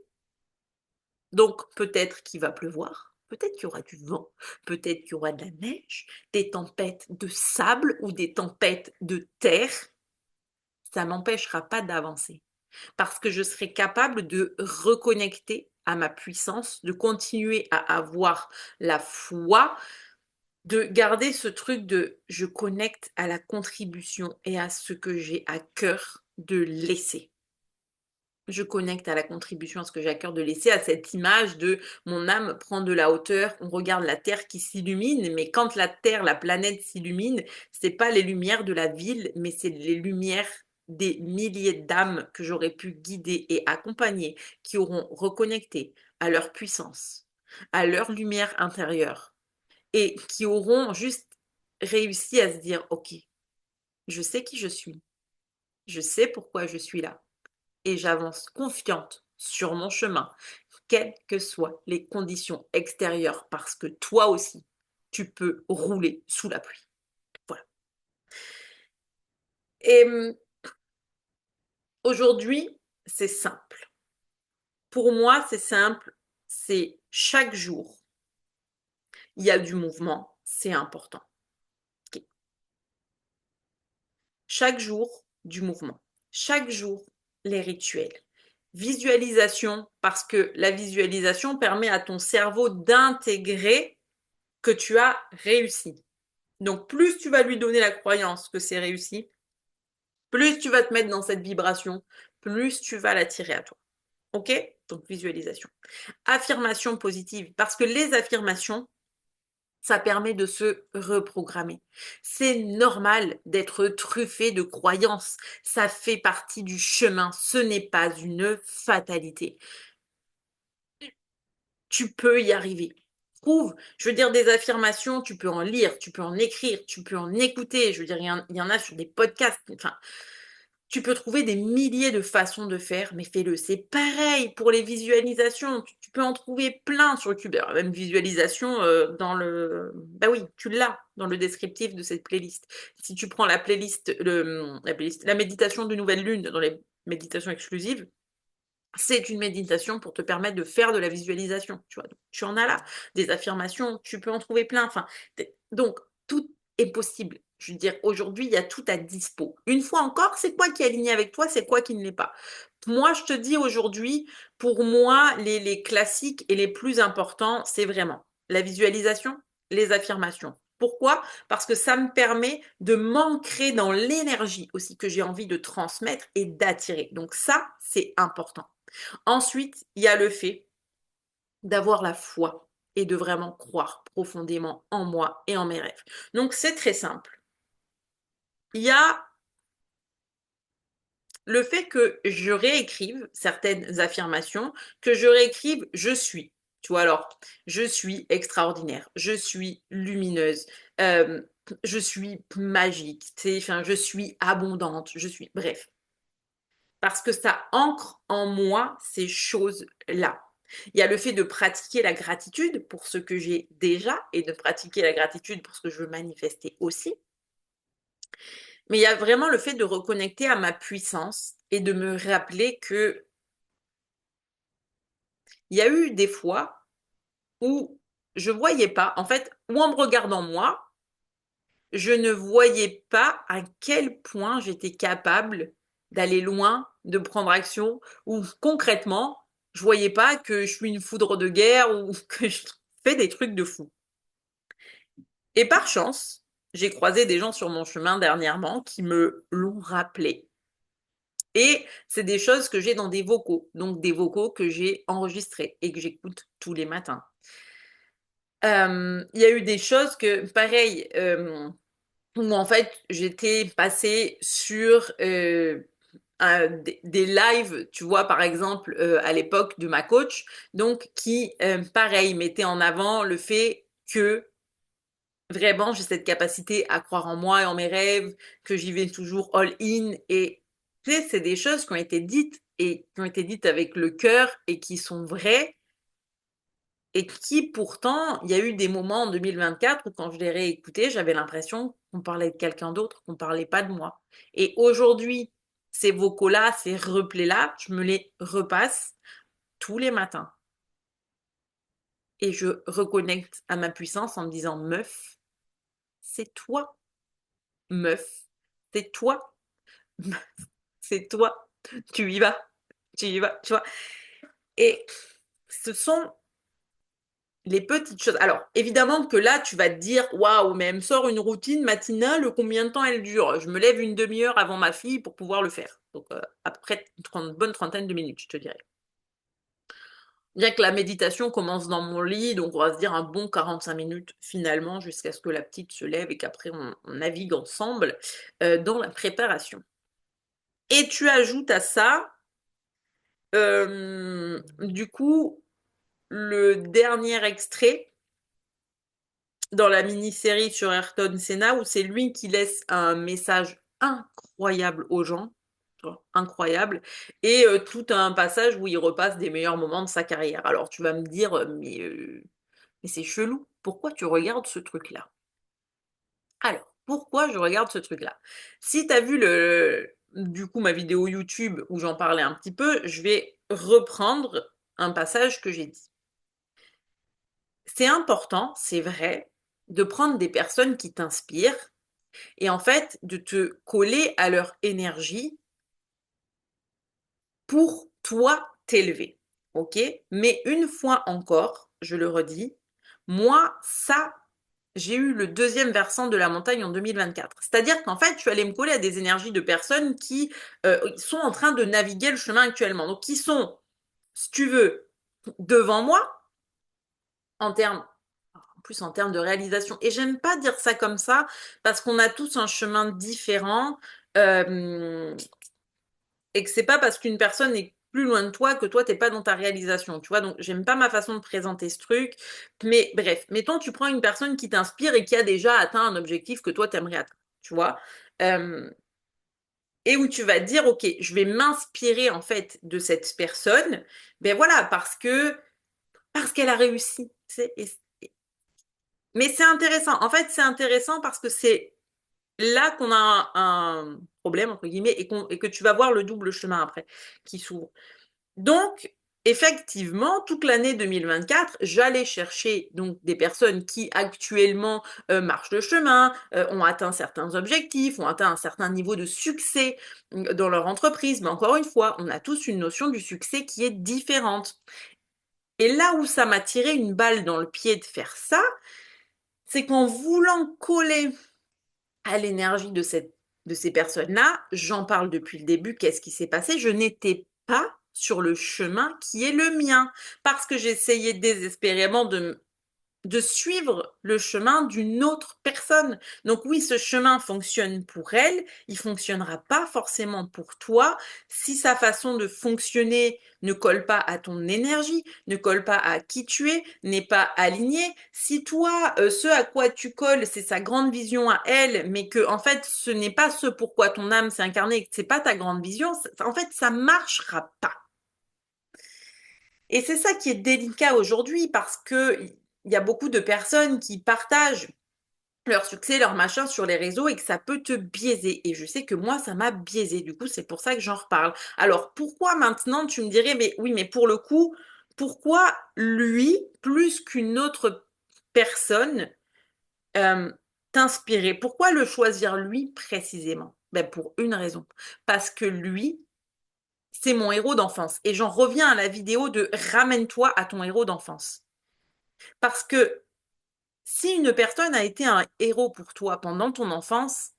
Donc peut-être qu'il va pleuvoir, peut-être qu'il y aura du vent, peut-être qu'il y aura de la neige, des tempêtes de sable ou des tempêtes de terre. Ça m'empêchera pas d'avancer parce que je serai capable de reconnecter à ma puissance, de continuer à avoir la foi, de garder ce truc de je connecte à la contribution et à ce que j'ai à cœur de laisser. Je connecte à la contribution, à ce que j'ai à cœur de laisser, à cette image de mon âme prend de la hauteur, on regarde la Terre qui s'illumine, mais quand la Terre, la planète s'illumine, c'est pas les lumières de la ville, mais c'est les lumières des milliers d'âmes que j'aurais pu guider et accompagner, qui auront reconnecté à leur puissance, à leur lumière intérieure, et qui auront juste réussi à se dire, ok, je sais qui je suis, je sais pourquoi je suis là et j'avance confiante sur mon chemin, quelles que soient les conditions extérieures, parce que toi aussi, tu peux rouler sous la pluie. Voilà. Et aujourd'hui, c'est simple. Pour moi, c'est simple. C'est chaque jour, il y a du mouvement, c'est important. Okay. Chaque jour, du mouvement. Chaque jour, les rituels. Visualisation, parce que la visualisation permet à ton cerveau d'intégrer que tu as réussi. Donc, plus tu vas lui donner la croyance que c'est réussi, plus tu vas te mettre dans cette vibration, plus tu vas l'attirer à toi. OK? Donc, visualisation. Affirmation positive, parce que les affirmations, Ça permet de se reprogrammer. C'est normal d'être truffé de croyances. Ça fait partie du chemin. Ce n'est pas une fatalité. Tu peux y arriver. Trouve, je veux dire, des affirmations, tu peux en lire, tu peux en écrire, tu peux en écouter. Je veux dire, il y en a sur des podcasts. Enfin, tu peux trouver des milliers de façons de faire, mais fais-le. C'est pareil pour les visualisations. Tu peux en trouver plein sur YouTube. Alors, même visualisation dans le... Bah oui, tu l'as dans le descriptif de cette playlist. Si tu prends la playlist, la méditation de nouvelle lune dans les méditations exclusives, c'est une méditation pour te permettre de faire de la visualisation. Tu vois, donc, tu en as là des affirmations, tu peux en trouver plein. Enfin, donc tout est possible. Je veux dire, aujourd'hui, il y a tout à dispo. Une fois encore, c'est quoi qui est aligné avec toi, c'est quoi qui ne l'est pas. Moi, je te dis aujourd'hui, pour moi, les classiques et les plus importants, c'est vraiment la visualisation, les affirmations. Pourquoi? Parce que ça me permet de m'ancrer dans l'énergie aussi que j'ai envie de transmettre et d'attirer. Donc ça, c'est important. Ensuite, il y a le fait d'avoir la foi et de vraiment croire profondément en moi et en mes rêves. Donc, c'est très simple. Il y a le fait que je réécrive certaines affirmations, que je réécrive je suis. Tu vois, alors, je suis extraordinaire, je suis lumineuse, euh, je suis magique, enfin, je suis abondante, je suis... Bref, parce que ça ancre en moi ces choses-là. Il y a le fait de pratiquer la gratitude pour ce que j'ai déjà et de pratiquer la gratitude pour ce que je veux manifester aussi. Mais il y a vraiment le fait de reconnecter à ma puissance et de me rappeler que il y a eu des fois où je voyais pas, en fait, ou en me regardant moi, je ne voyais pas à quel point j'étais capable d'aller loin, de prendre action, ou concrètement, je voyais pas que je suis une foudre de guerre ou que je fais des trucs de fou. Et par chance, j'ai croisé des gens sur mon chemin dernièrement qui me l'ont rappelé. Et c'est des choses que j'ai dans des vocaux, donc des vocaux que j'ai enregistrés et que j'écoute tous les matins. Il y a eu des choses que, pareil, où en fait j'étais passée sur des lives, tu vois, par exemple, à l'époque de ma coach, donc qui, pareil, mettait en avant le fait que vraiment j'ai cette capacité à croire en moi et en mes rêves, que j'y vais toujours all-in. Et tu sais, c'est des choses qui ont été dites et qui ont été dites avec le cœur et qui sont vraies et qui pourtant, il y a eu des moments en 2024 où quand je les réécoutais, j'avais l'impression qu'on parlait de quelqu'un d'autre, qu'on parlait pas de moi. Et aujourd'hui, ces vocaux-là, ces replays-là, je me les repasse tous les matins. Et je reconnecte à ma puissance en me disant, meuf, c'est toi. Meuf, c'est toi. C'est toi. Tu y vas. Tu y vas, tu vois. Et ce sont les petites choses. Alors, évidemment que là, tu vas te dire, waouh, mais elle me sort une routine matinale, combien de temps elle dure? Je me lève une demi-heure avant ma fille pour pouvoir le faire. Donc, à peu près une bonne trentaine de minutes, je te dirais. Bien que la méditation commence dans mon lit, donc on va se dire un bon 45 minutes finalement, jusqu'à ce que la petite se lève et qu'après on navigue ensemble dans la préparation. Et tu ajoutes à ça, du coup, le dernier extrait dans la mini-série sur Ayrton Senna où c'est lui qui laisse un message incroyable aux gens, incroyable, et tout un passage où il repasse des meilleurs moments de sa carrière. Alors tu vas me dire, mais c'est chelou, pourquoi tu regardes ce truc-là? Alors, pourquoi je regarde ce truc-là? Si tu as vu du coup ma vidéo YouTube où j'en parlais un petit peu, je vais reprendre un passage que j'ai dit. C'est important, c'est vrai, de prendre des personnes qui t'inspirent et en fait de te coller à leur énergie pour toi t'élever. Ok? Mais une fois encore, je le redis, moi, ça, j'ai eu le deuxième versant de la montagne en 2024. C'est-à-dire qu'en fait, je suis allée me coller à des énergies de personnes qui sont en train de naviguer le chemin actuellement. Donc, qui sont, si tu veux, devant moi, en termes en plus en termes de réalisation. Et j'aime pas dire ça comme ça parce qu'on a tous un chemin différent et que c'est pas parce qu'une personne est plus loin de toi que toi t'es pas dans ta réalisation, tu vois. Donc j'aime pas ma façon de présenter ce truc, mais bref, mettons tu prends une personne qui t'inspire et qui a déjà atteint un objectif que toi t'aimerais atteindre, tu vois. Euh, et où tu vas te dire, ok, je vais m'inspirer en fait de cette personne, ben voilà, parce qu'elle a réussi. Mais c'est intéressant. En fait, c'est intéressant parce que c'est là qu'on a un problème, entre guillemets, et que tu vas voir le double chemin après qui s'ouvre. Donc, effectivement, toute l'année 2024, j'allais chercher donc des personnes qui actuellement marchent le chemin, ont atteint certains objectifs, ont atteint un certain niveau de succès dans leur entreprise. Mais encore une fois, on a tous une notion du succès qui est différente. Et là où ça m'a tiré une balle dans le pied de faire ça, c'est qu'en voulant coller à l'énergie de ces personnes-là, j'en parle depuis le début, qu'est-ce qui s'est passé? Je n'étais pas sur le chemin qui est le mien, parce que j'essayais désespérément de suivre le chemin d'une autre personne. Donc oui, ce chemin fonctionne pour elle, il fonctionnera pas forcément pour toi si sa façon de fonctionner ne colle pas à ton énergie, ne colle pas à qui tu es, n'est pas aligné. Si toi, ce à quoi tu colles, c'est sa grande vision à elle, mais que en fait, ce n'est pas ce pourquoi ton âme s'est incarnée, et que c'est pas ta grande vision, en fait, ça marchera pas. Et c'est ça qui est délicat aujourd'hui parce que il y a beaucoup de personnes qui partagent leur succès, leur machin sur les réseaux et que ça peut te biaiser. Et je sais que moi, ça m'a biaisé. Du coup, c'est pour ça que j'en reparle. Alors, pourquoi maintenant tu me dirais, mais oui, mais pour le coup, pourquoi lui, plus qu'une autre personne, euh, t'inspirer? Pourquoi le choisir lui précisément? Ben, pour une raison. Parce que lui, c'est mon héros d'enfance. Et j'en reviens à la vidéo de ramène-toi à ton héros d'enfance. Parce que si une personne a été un héros pour toi pendant ton enfance,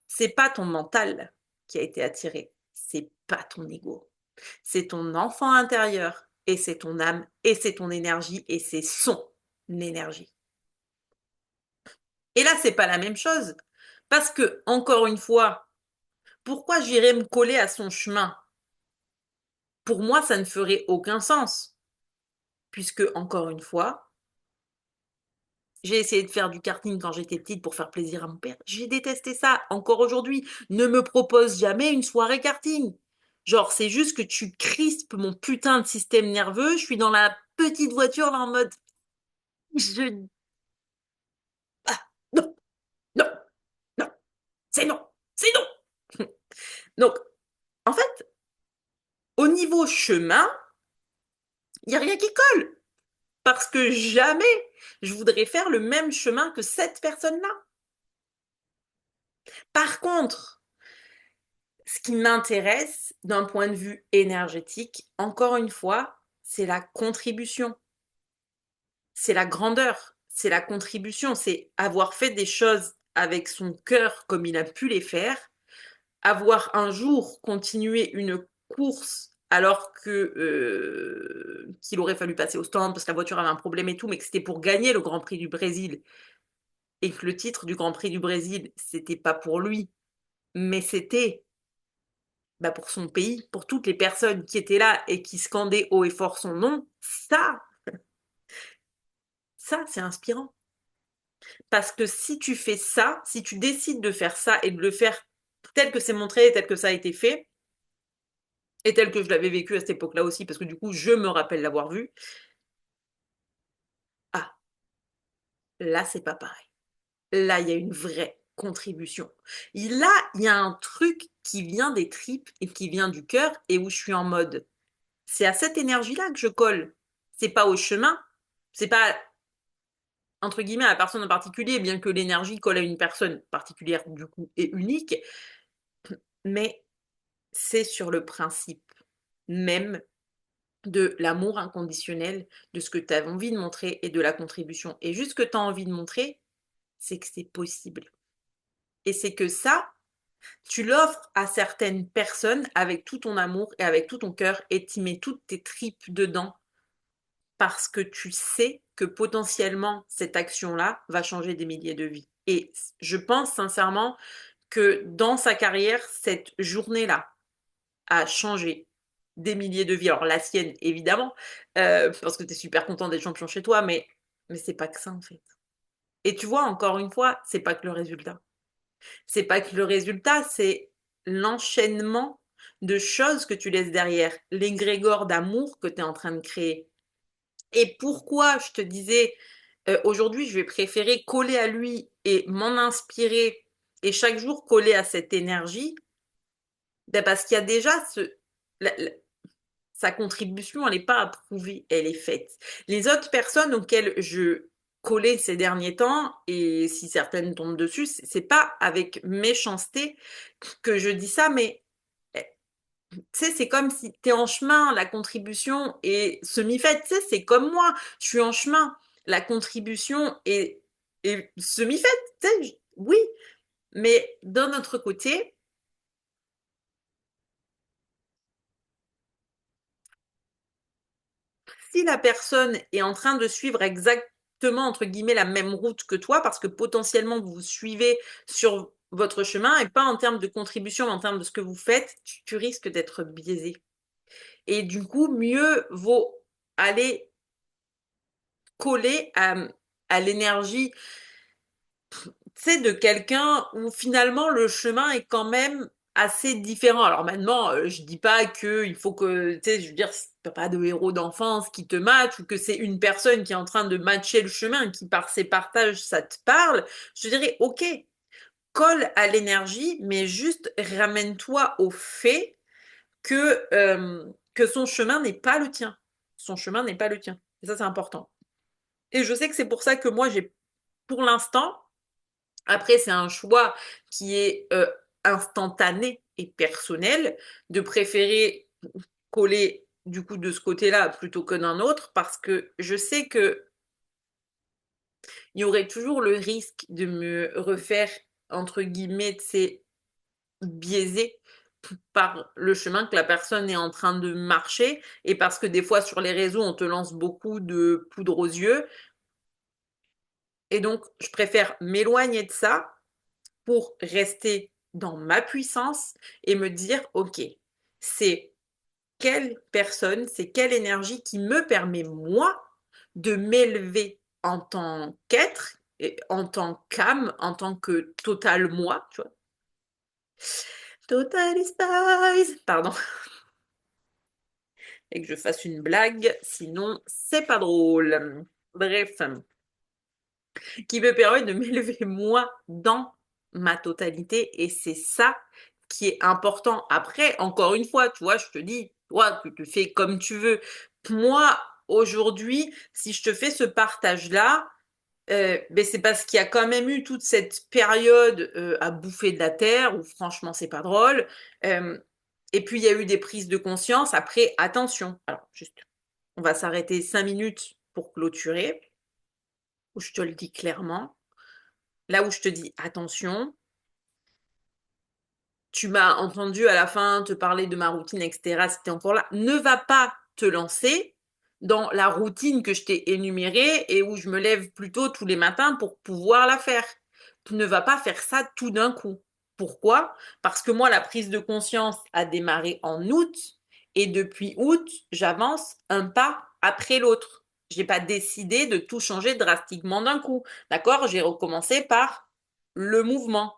c'est pas ton mental qui a été attiré, c'est pas ton ego. C'est ton enfant intérieur et c'est ton âme et c'est ton énergie et c'est son énergie. Et là, c'est pas la même chose. Parce que, encore une fois, pourquoi j'irais me coller à son chemin? Pour moi, ça ne ferait aucun sens. Puisque, encore une fois, j'ai essayé de faire du karting quand j'étais petite pour faire plaisir à mon père. J'ai détesté ça. Encore aujourd'hui, ne me propose jamais une soirée karting. Genre, c'est juste que tu crispes mon putain de système nerveux. Je suis dans la petite voiture là en mode, je, ah, non, non, non, c'est non, c'est non. Donc, en fait, au niveau chemin, il n'y a rien qui colle. Parce que jamais je voudrais faire le même chemin que cette personne-là. Par contre, ce qui m'intéresse d'un point de vue énergétique, encore une fois, c'est la contribution, c'est la grandeur, c'est la contribution, c'est avoir fait des choses avec son cœur comme il a pu les faire, avoir un jour continué une course alors que qu'il aurait fallu passer au stand parce que la voiture avait un problème et tout, mais que c'était pour gagner le Grand Prix du Brésil et que le titre du Grand Prix du Brésil, c'était pas pour lui, mais c'était bah, pour son pays, pour toutes les personnes qui étaient là et qui scandaient haut et fort son nom, ça, c'est inspirant. Parce que si tu fais ça, si tu décides de faire ça et de le faire tel que c'est montré, tel que ça a été fait, et tel que je l'avais vécu à cette époque-là aussi, parce que du coup, je me rappelle l'avoir vu, ah, là, c'est pas pareil. Là, il y a une vraie contribution. Et là, il y a un truc qui vient des tripes et qui vient du cœur et où je suis en mode, c'est à cette énergie-là que je colle. C'est pas au chemin. C'est pas entre guillemets à la personne en particulier, bien que l'énergie colle à une personne particulière du coup et unique, mais c'est sur le principe même de l'amour inconditionnel, de ce que tu as envie de montrer et de la contribution. Et juste ce que tu as envie de montrer, c'est que c'est possible. Et c'est que ça, tu l'offres à certaines personnes avec tout ton amour et avec tout ton cœur et tu mets toutes tes tripes dedans parce que tu sais que potentiellement cette action-là va changer des milliers de vies. Et je pense sincèrement que dans sa carrière, cette journée-là a changé des milliers de vies. Alors la sienne, évidemment, parce que tu es super content d'être champion chez toi, mais c'est pas que ça en fait. Et tu vois, encore une fois, c'est pas que le résultat. C'est pas que le résultat, c'est l'enchaînement de choses que tu laisses derrière, l'égrégore d'amour que tu es en train de créer. Et pourquoi je te disais, aujourd'hui, je vais préférer coller à lui et m'en inspirer et chaque jour coller à cette énergie, ben parce qu'il y a déjà sa contribution, elle n'est pas approuvée, elle est faite. Les autres personnes auxquelles je collais ces derniers temps, et si certaines tombent dessus, c'est pas avec méchanceté que je dis ça, mais tu sais, c'est comme si tu es en chemin, la contribution est semi-faite. Tu sais, c'est comme moi, je suis en chemin, la contribution est semi-faite. Tu sais, oui, mais d'un autre côté, si la personne est en train de suivre exactement, entre guillemets, la même route que toi, parce que potentiellement vous suivez sur votre chemin et pas en termes de contribution, mais en termes de ce que vous faites, tu risques d'être biaisé. Et du coup, mieux vaut aller coller à l'énergie, tu sais, de quelqu'un où finalement le chemin est quand même assez différent. Alors maintenant, je dis pas que il faut que, tu sais, je veux dire, t'as pas de héros d'enfance qui te match ou que c'est une personne qui est en train de matcher le chemin, qui par ses partages, ça te parle. Je dirais, ok, colle à l'énergie, mais juste ramène-toi au fait que son chemin n'est pas le tien. Son chemin n'est pas le tien. Et ça, c'est important. Et je sais que c'est pour ça que moi, j'ai, pour l'instant, après, c'est un choix qui est instantané et personnel, de préférer coller du coup de ce côté-là plutôt que d'un autre, parce que je sais que il y aurait toujours le risque de me refaire, entre guillemets, de ces biaisés par le chemin que la personne est en train de marcher, et parce que des fois sur les réseaux, on te lance beaucoup de poudre aux yeux, et donc je préfère m'éloigner de ça pour rester dans ma puissance et me dire, OK, c'est quelle personne, c'est quelle énergie qui me permet, moi, de m'élever en tant qu'être, et en tant qu'âme, en tant que total moi, tu vois. Total Spice, pardon, et que je fasse une blague, sinon c'est pas drôle. Bref, qui me permet de m'élever moi dans ma totalité et c'est ça qui est important. Après, encore une fois, tu vois, je te dis, toi, tu te fais comme tu veux. Moi, aujourd'hui, si je te fais ce partage-là, ben c'est parce qu'il y a quand même eu toute cette période à bouffer de la terre où franchement c'est pas drôle. Euh, et puis il y a eu des prises de conscience. Après, attention. Alors juste, on va s'arrêter 5 minutes pour clôturer, où je te le dis clairement. Là où je te dis attention, tu m'as entendu à la fin te parler de ma routine, etc. Si tu es encore là, ne va pas te lancer dans la routine que je t'ai énumérée et où je me lève plus tôt tous les matins pour pouvoir la faire. Tu ne vas pas faire ça tout d'un coup. Pourquoi? Parce que moi, la prise de conscience a démarré en août et depuis août, j'avance un pas après l'autre. Je n'ai pas décidé de tout changer drastiquement d'un coup. D'accord? J'ai recommencé par le mouvement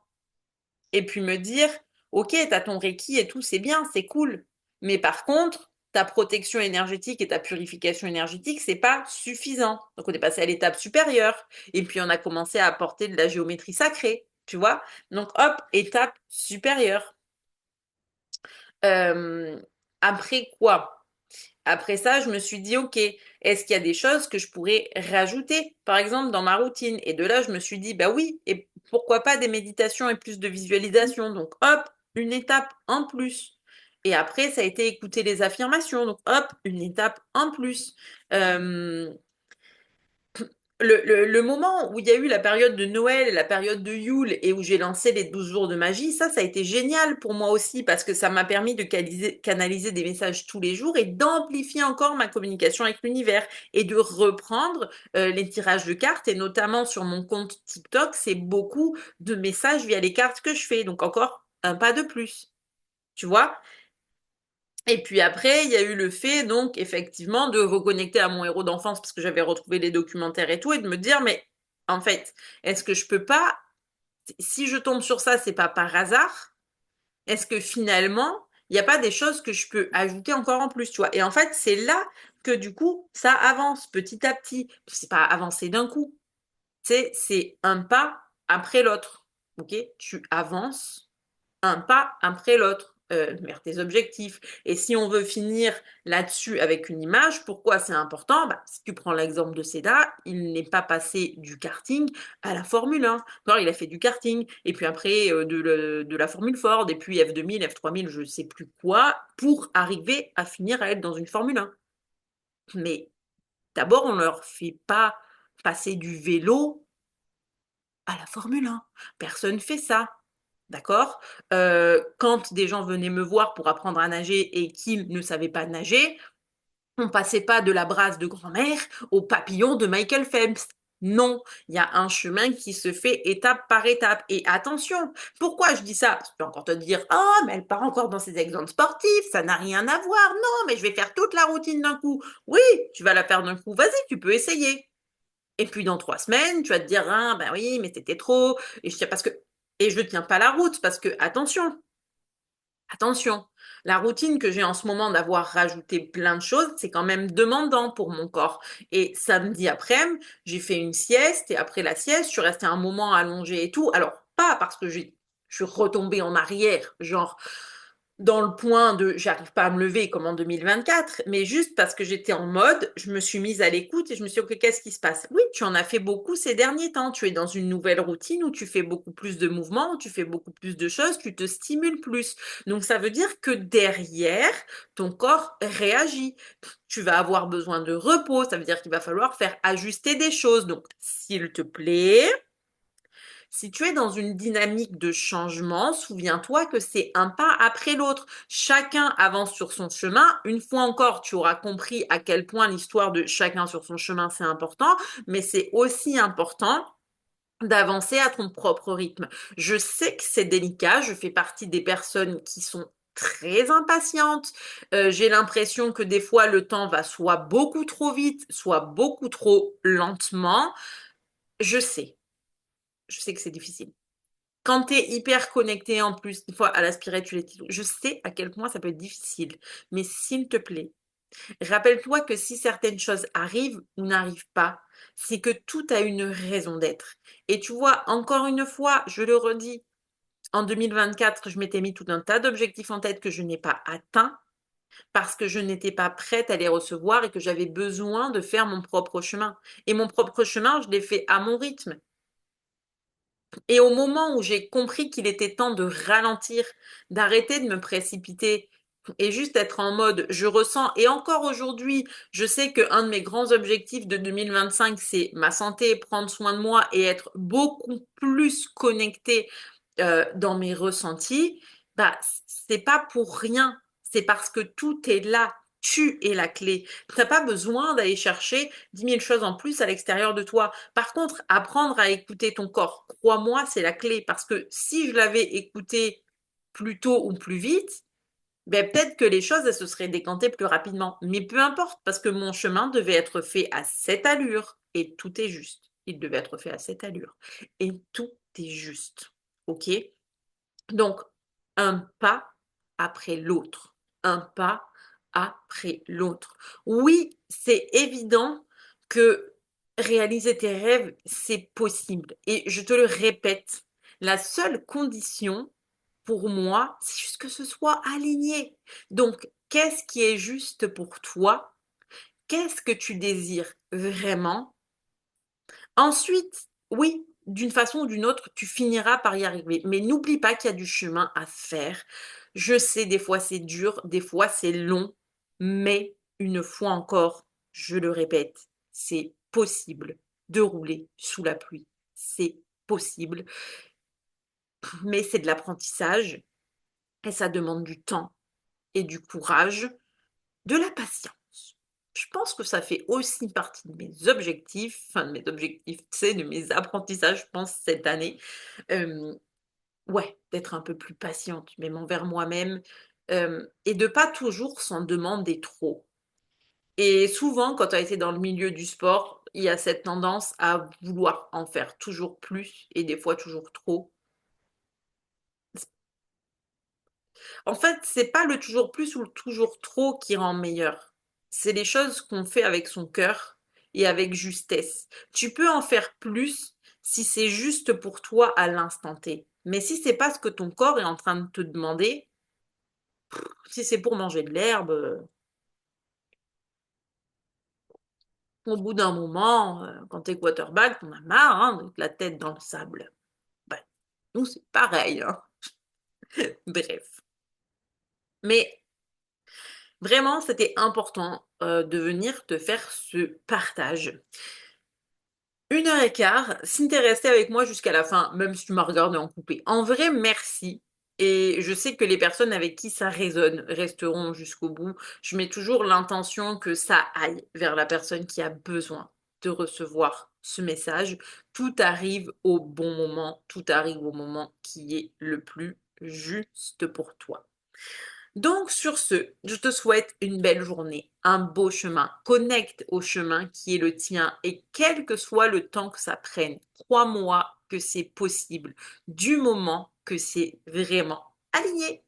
et puis me dire, ok, t'as ton Reiki et tout, c'est bien, c'est cool. Mais par contre, ta protection énergétique et ta purification énergétique, c'est pas suffisant. Donc on est passé à l'étape supérieure. Et puis on a commencé à apporter de la géométrie sacrée, tu vois. Donc hop, étape supérieure. Euh, après quoi? Après ça, je me suis dit, ok, est-ce qu'il y a des choses que je pourrais rajouter, par exemple, dans ma routine? Et de là, je me suis dit, bah oui, et pourquoi pas des méditations et plus de visualisation? Donc, hop, une étape en plus. Et après, ça a été écouter les affirmations. Donc, hop, une étape en plus. Euh, le moment où il y a eu la période de Noël et la période de Yule et où j'ai lancé les 12 jours de magie, ça a été génial pour moi aussi parce que ça m'a permis de canaliser des messages tous les jours et d'amplifier encore ma communication avec l'univers et de reprendre les tirages de cartes et notamment sur mon compte TikTok, c'est beaucoup de messages via les cartes que je fais. Donc encore un pas de plus, tu vois? Et puis après, il y a eu le fait, donc, effectivement, de reconnecter à mon héros d'enfance parce que j'avais retrouvé les documentaires et tout, et de me dire, mais en fait, est-ce que je peux pas, si je tombe sur ça, c'est pas par hasard, est-ce que finalement, il n'y a pas des choses que je peux ajouter encore en plus, tu vois? Et en fait, c'est là que du coup, ça avance petit à petit. C'est pas avancer d'un coup, tu sais, c'est un pas après l'autre, ok? Tu avances un pas après l'autre vers tes objectifs. Et si on veut finir là-dessus avec une image, pourquoi c'est important? Bah, si tu prends l'exemple de Seda, il n'est pas passé du karting à la Formule 1. Alors, il a fait du karting, et puis après de la Formule Ford, et puis F2000, F3000, je ne sais plus quoi, pour arriver à finir à être dans une Formule 1. Mais d'abord, on ne leur fait pas passer du vélo à la Formule 1. Personne fait ça. D'accord? Quand des gens venaient me voir pour apprendre à nager et qu'ils ne savaient pas nager, on passait pas de la brasse de grand-mère au papillon de Michael Phelps. Non, il y a un chemin qui se fait étape par étape. Et attention, pourquoi je dis ça? Parce que tu peux encore te dire, oh, mais elle part encore dans ses exemples sportifs, ça n'a rien à voir. Non, mais je vais faire toute la routine d'un coup. Oui, tu vas la faire d'un coup. Vas-y, tu peux essayer. Et puis dans 3 semaines, tu vas te dire, ah, ben oui, mais c'était trop. Et je tiens parce que, et je tiens pas la route parce que, attention, la routine que j'ai en ce moment d'avoir rajouté plein de choses, c'est quand même demandant pour mon corps. Et samedi après-midi, j'ai fait une sieste et après la sieste, je suis restée un moment allongée et tout. Alors, pas parce que je suis retombée en arrière, genre dans le point de j'arrive pas à me lever comme en 2024, mais juste parce que j'étais en mode, je me suis mise à l'écoute et je me suis dit, ok, qu'est-ce qui se passe? Oui, tu en as fait beaucoup ces derniers temps. Tu es dans une nouvelle routine où tu fais beaucoup plus de mouvements, où tu fais beaucoup plus de choses, tu te stimules plus. Donc ça veut dire que derrière, ton corps réagit. Tu vas avoir besoin de repos, ça veut dire qu'il va falloir faire ajuster des choses. Donc, s'il te plaît, si tu es dans une dynamique de changement, souviens-toi que c'est un pas après l'autre. Chacun avance sur son chemin. Une fois encore, tu auras compris à quel point l'histoire de chacun sur son chemin, c'est important, mais c'est aussi important d'avancer à ton propre rythme. Je sais que c'est délicat, je fais partie des personnes qui sont très impatientes. J'ai l'impression que des fois le temps va soit beaucoup trop vite, soit beaucoup trop lentement. Je sais, je sais que c'est difficile. Quand tu es hyper connecté en plus, une fois à la spiritualité, je sais à quel point ça peut être difficile. Mais s'il te plaît, rappelle-toi que si certaines choses arrivent ou n'arrivent pas, c'est que tout a une raison d'être. Et tu vois, encore une fois, je le redis, en 2024, je m'étais mis tout un tas d'objectifs en tête que je n'ai pas atteints parce que je n'étais pas prête à les recevoir et que j'avais besoin de faire mon propre chemin. Et mon propre chemin, je l'ai fait à mon rythme. Et au moment où j'ai compris qu'il était temps de ralentir, d'arrêter de me précipiter et juste être en mode je ressens, et encore aujourd'hui, je sais qu'un de mes grands objectifs de 2025, c'est ma santé, prendre soin de moi et être beaucoup plus connectée dans mes ressentis, bah, c'est pas pour rien. C'est parce que tout est là. Tu es la clé. Tu n'as pas besoin d'aller chercher 10 000 choses en plus à l'extérieur de toi. Par contre, apprendre à écouter ton corps, crois-moi, c'est la clé. Parce que si je l'avais écouté plus tôt ou plus vite, ben peut-être que les choses elles se seraient décantées plus rapidement. Mais peu importe, parce que mon chemin devait être fait à cette allure. Et tout est juste. Il devait être fait à cette allure. Et tout est juste. OK? Donc, un pas après l'autre. Un pas après l'autre. Oui, c'est évident que réaliser tes rêves, c'est possible. Et je te le répète, la seule condition pour moi, c'est juste que ce soit aligné. Donc, qu'est-ce qui est juste pour toi? Qu'est-ce que tu désires vraiment? Ensuite, oui, d'une façon ou d'une autre, tu finiras par y arriver. Mais n'oublie pas qu'il y a du chemin à faire. Je sais, des fois c'est dur, des fois c'est long, mais une fois encore, je le répète, c'est possible. de rouler sous la pluie. C'est possible, mais c'est de l'apprentissage et ça demande du temps et du courage, de la patience. Je pense que ça fait aussi partie de mes objectifs, enfin de mes objectifs, tu sais, de mes apprentissages, je pense, cette année. Hem, ouais, d'être un peu plus patiente, même envers moi-même, et de pas toujours s'en demander trop. Et souvent, quand tu as été dans le milieu du sport, il y a cette tendance à vouloir en faire toujours plus et des fois toujours trop. En fait, c'est pas le toujours plus ou le toujours trop qui rend meilleur. C'est les choses qu'on fait avec son cœur et avec justesse. Tu peux en faire plus si c'est juste pour toi à l'instant T. Mais si c'est pas ce que ton corps est en train de te demander, si c'est pour manger de l'herbe, au bout d'un moment, quand t'es quarterback, t'en as marre, hein, d'être la tête dans le sable. Bah, nous, c'est pareil, hein. Bref. Mais vraiment, c'était important, de venir te faire ce partage. 1 heure et quart, si tu es resté avec moi jusqu'à la fin, même si tu m'as regardé en coupé. En vrai, merci. Et je sais que les personnes avec qui ça résonne resteront jusqu'au bout. Je mets toujours l'intention que ça aille vers la personne qui a besoin de recevoir ce message. Tout arrive au bon moment, tout arrive au moment qui est le plus juste pour toi. Donc sur ce, je te souhaite une belle journée, un beau chemin. Connecte au chemin qui est le tien et quel que soit le temps que ça prenne, crois-moi que c'est possible du moment que c'est vraiment aligné.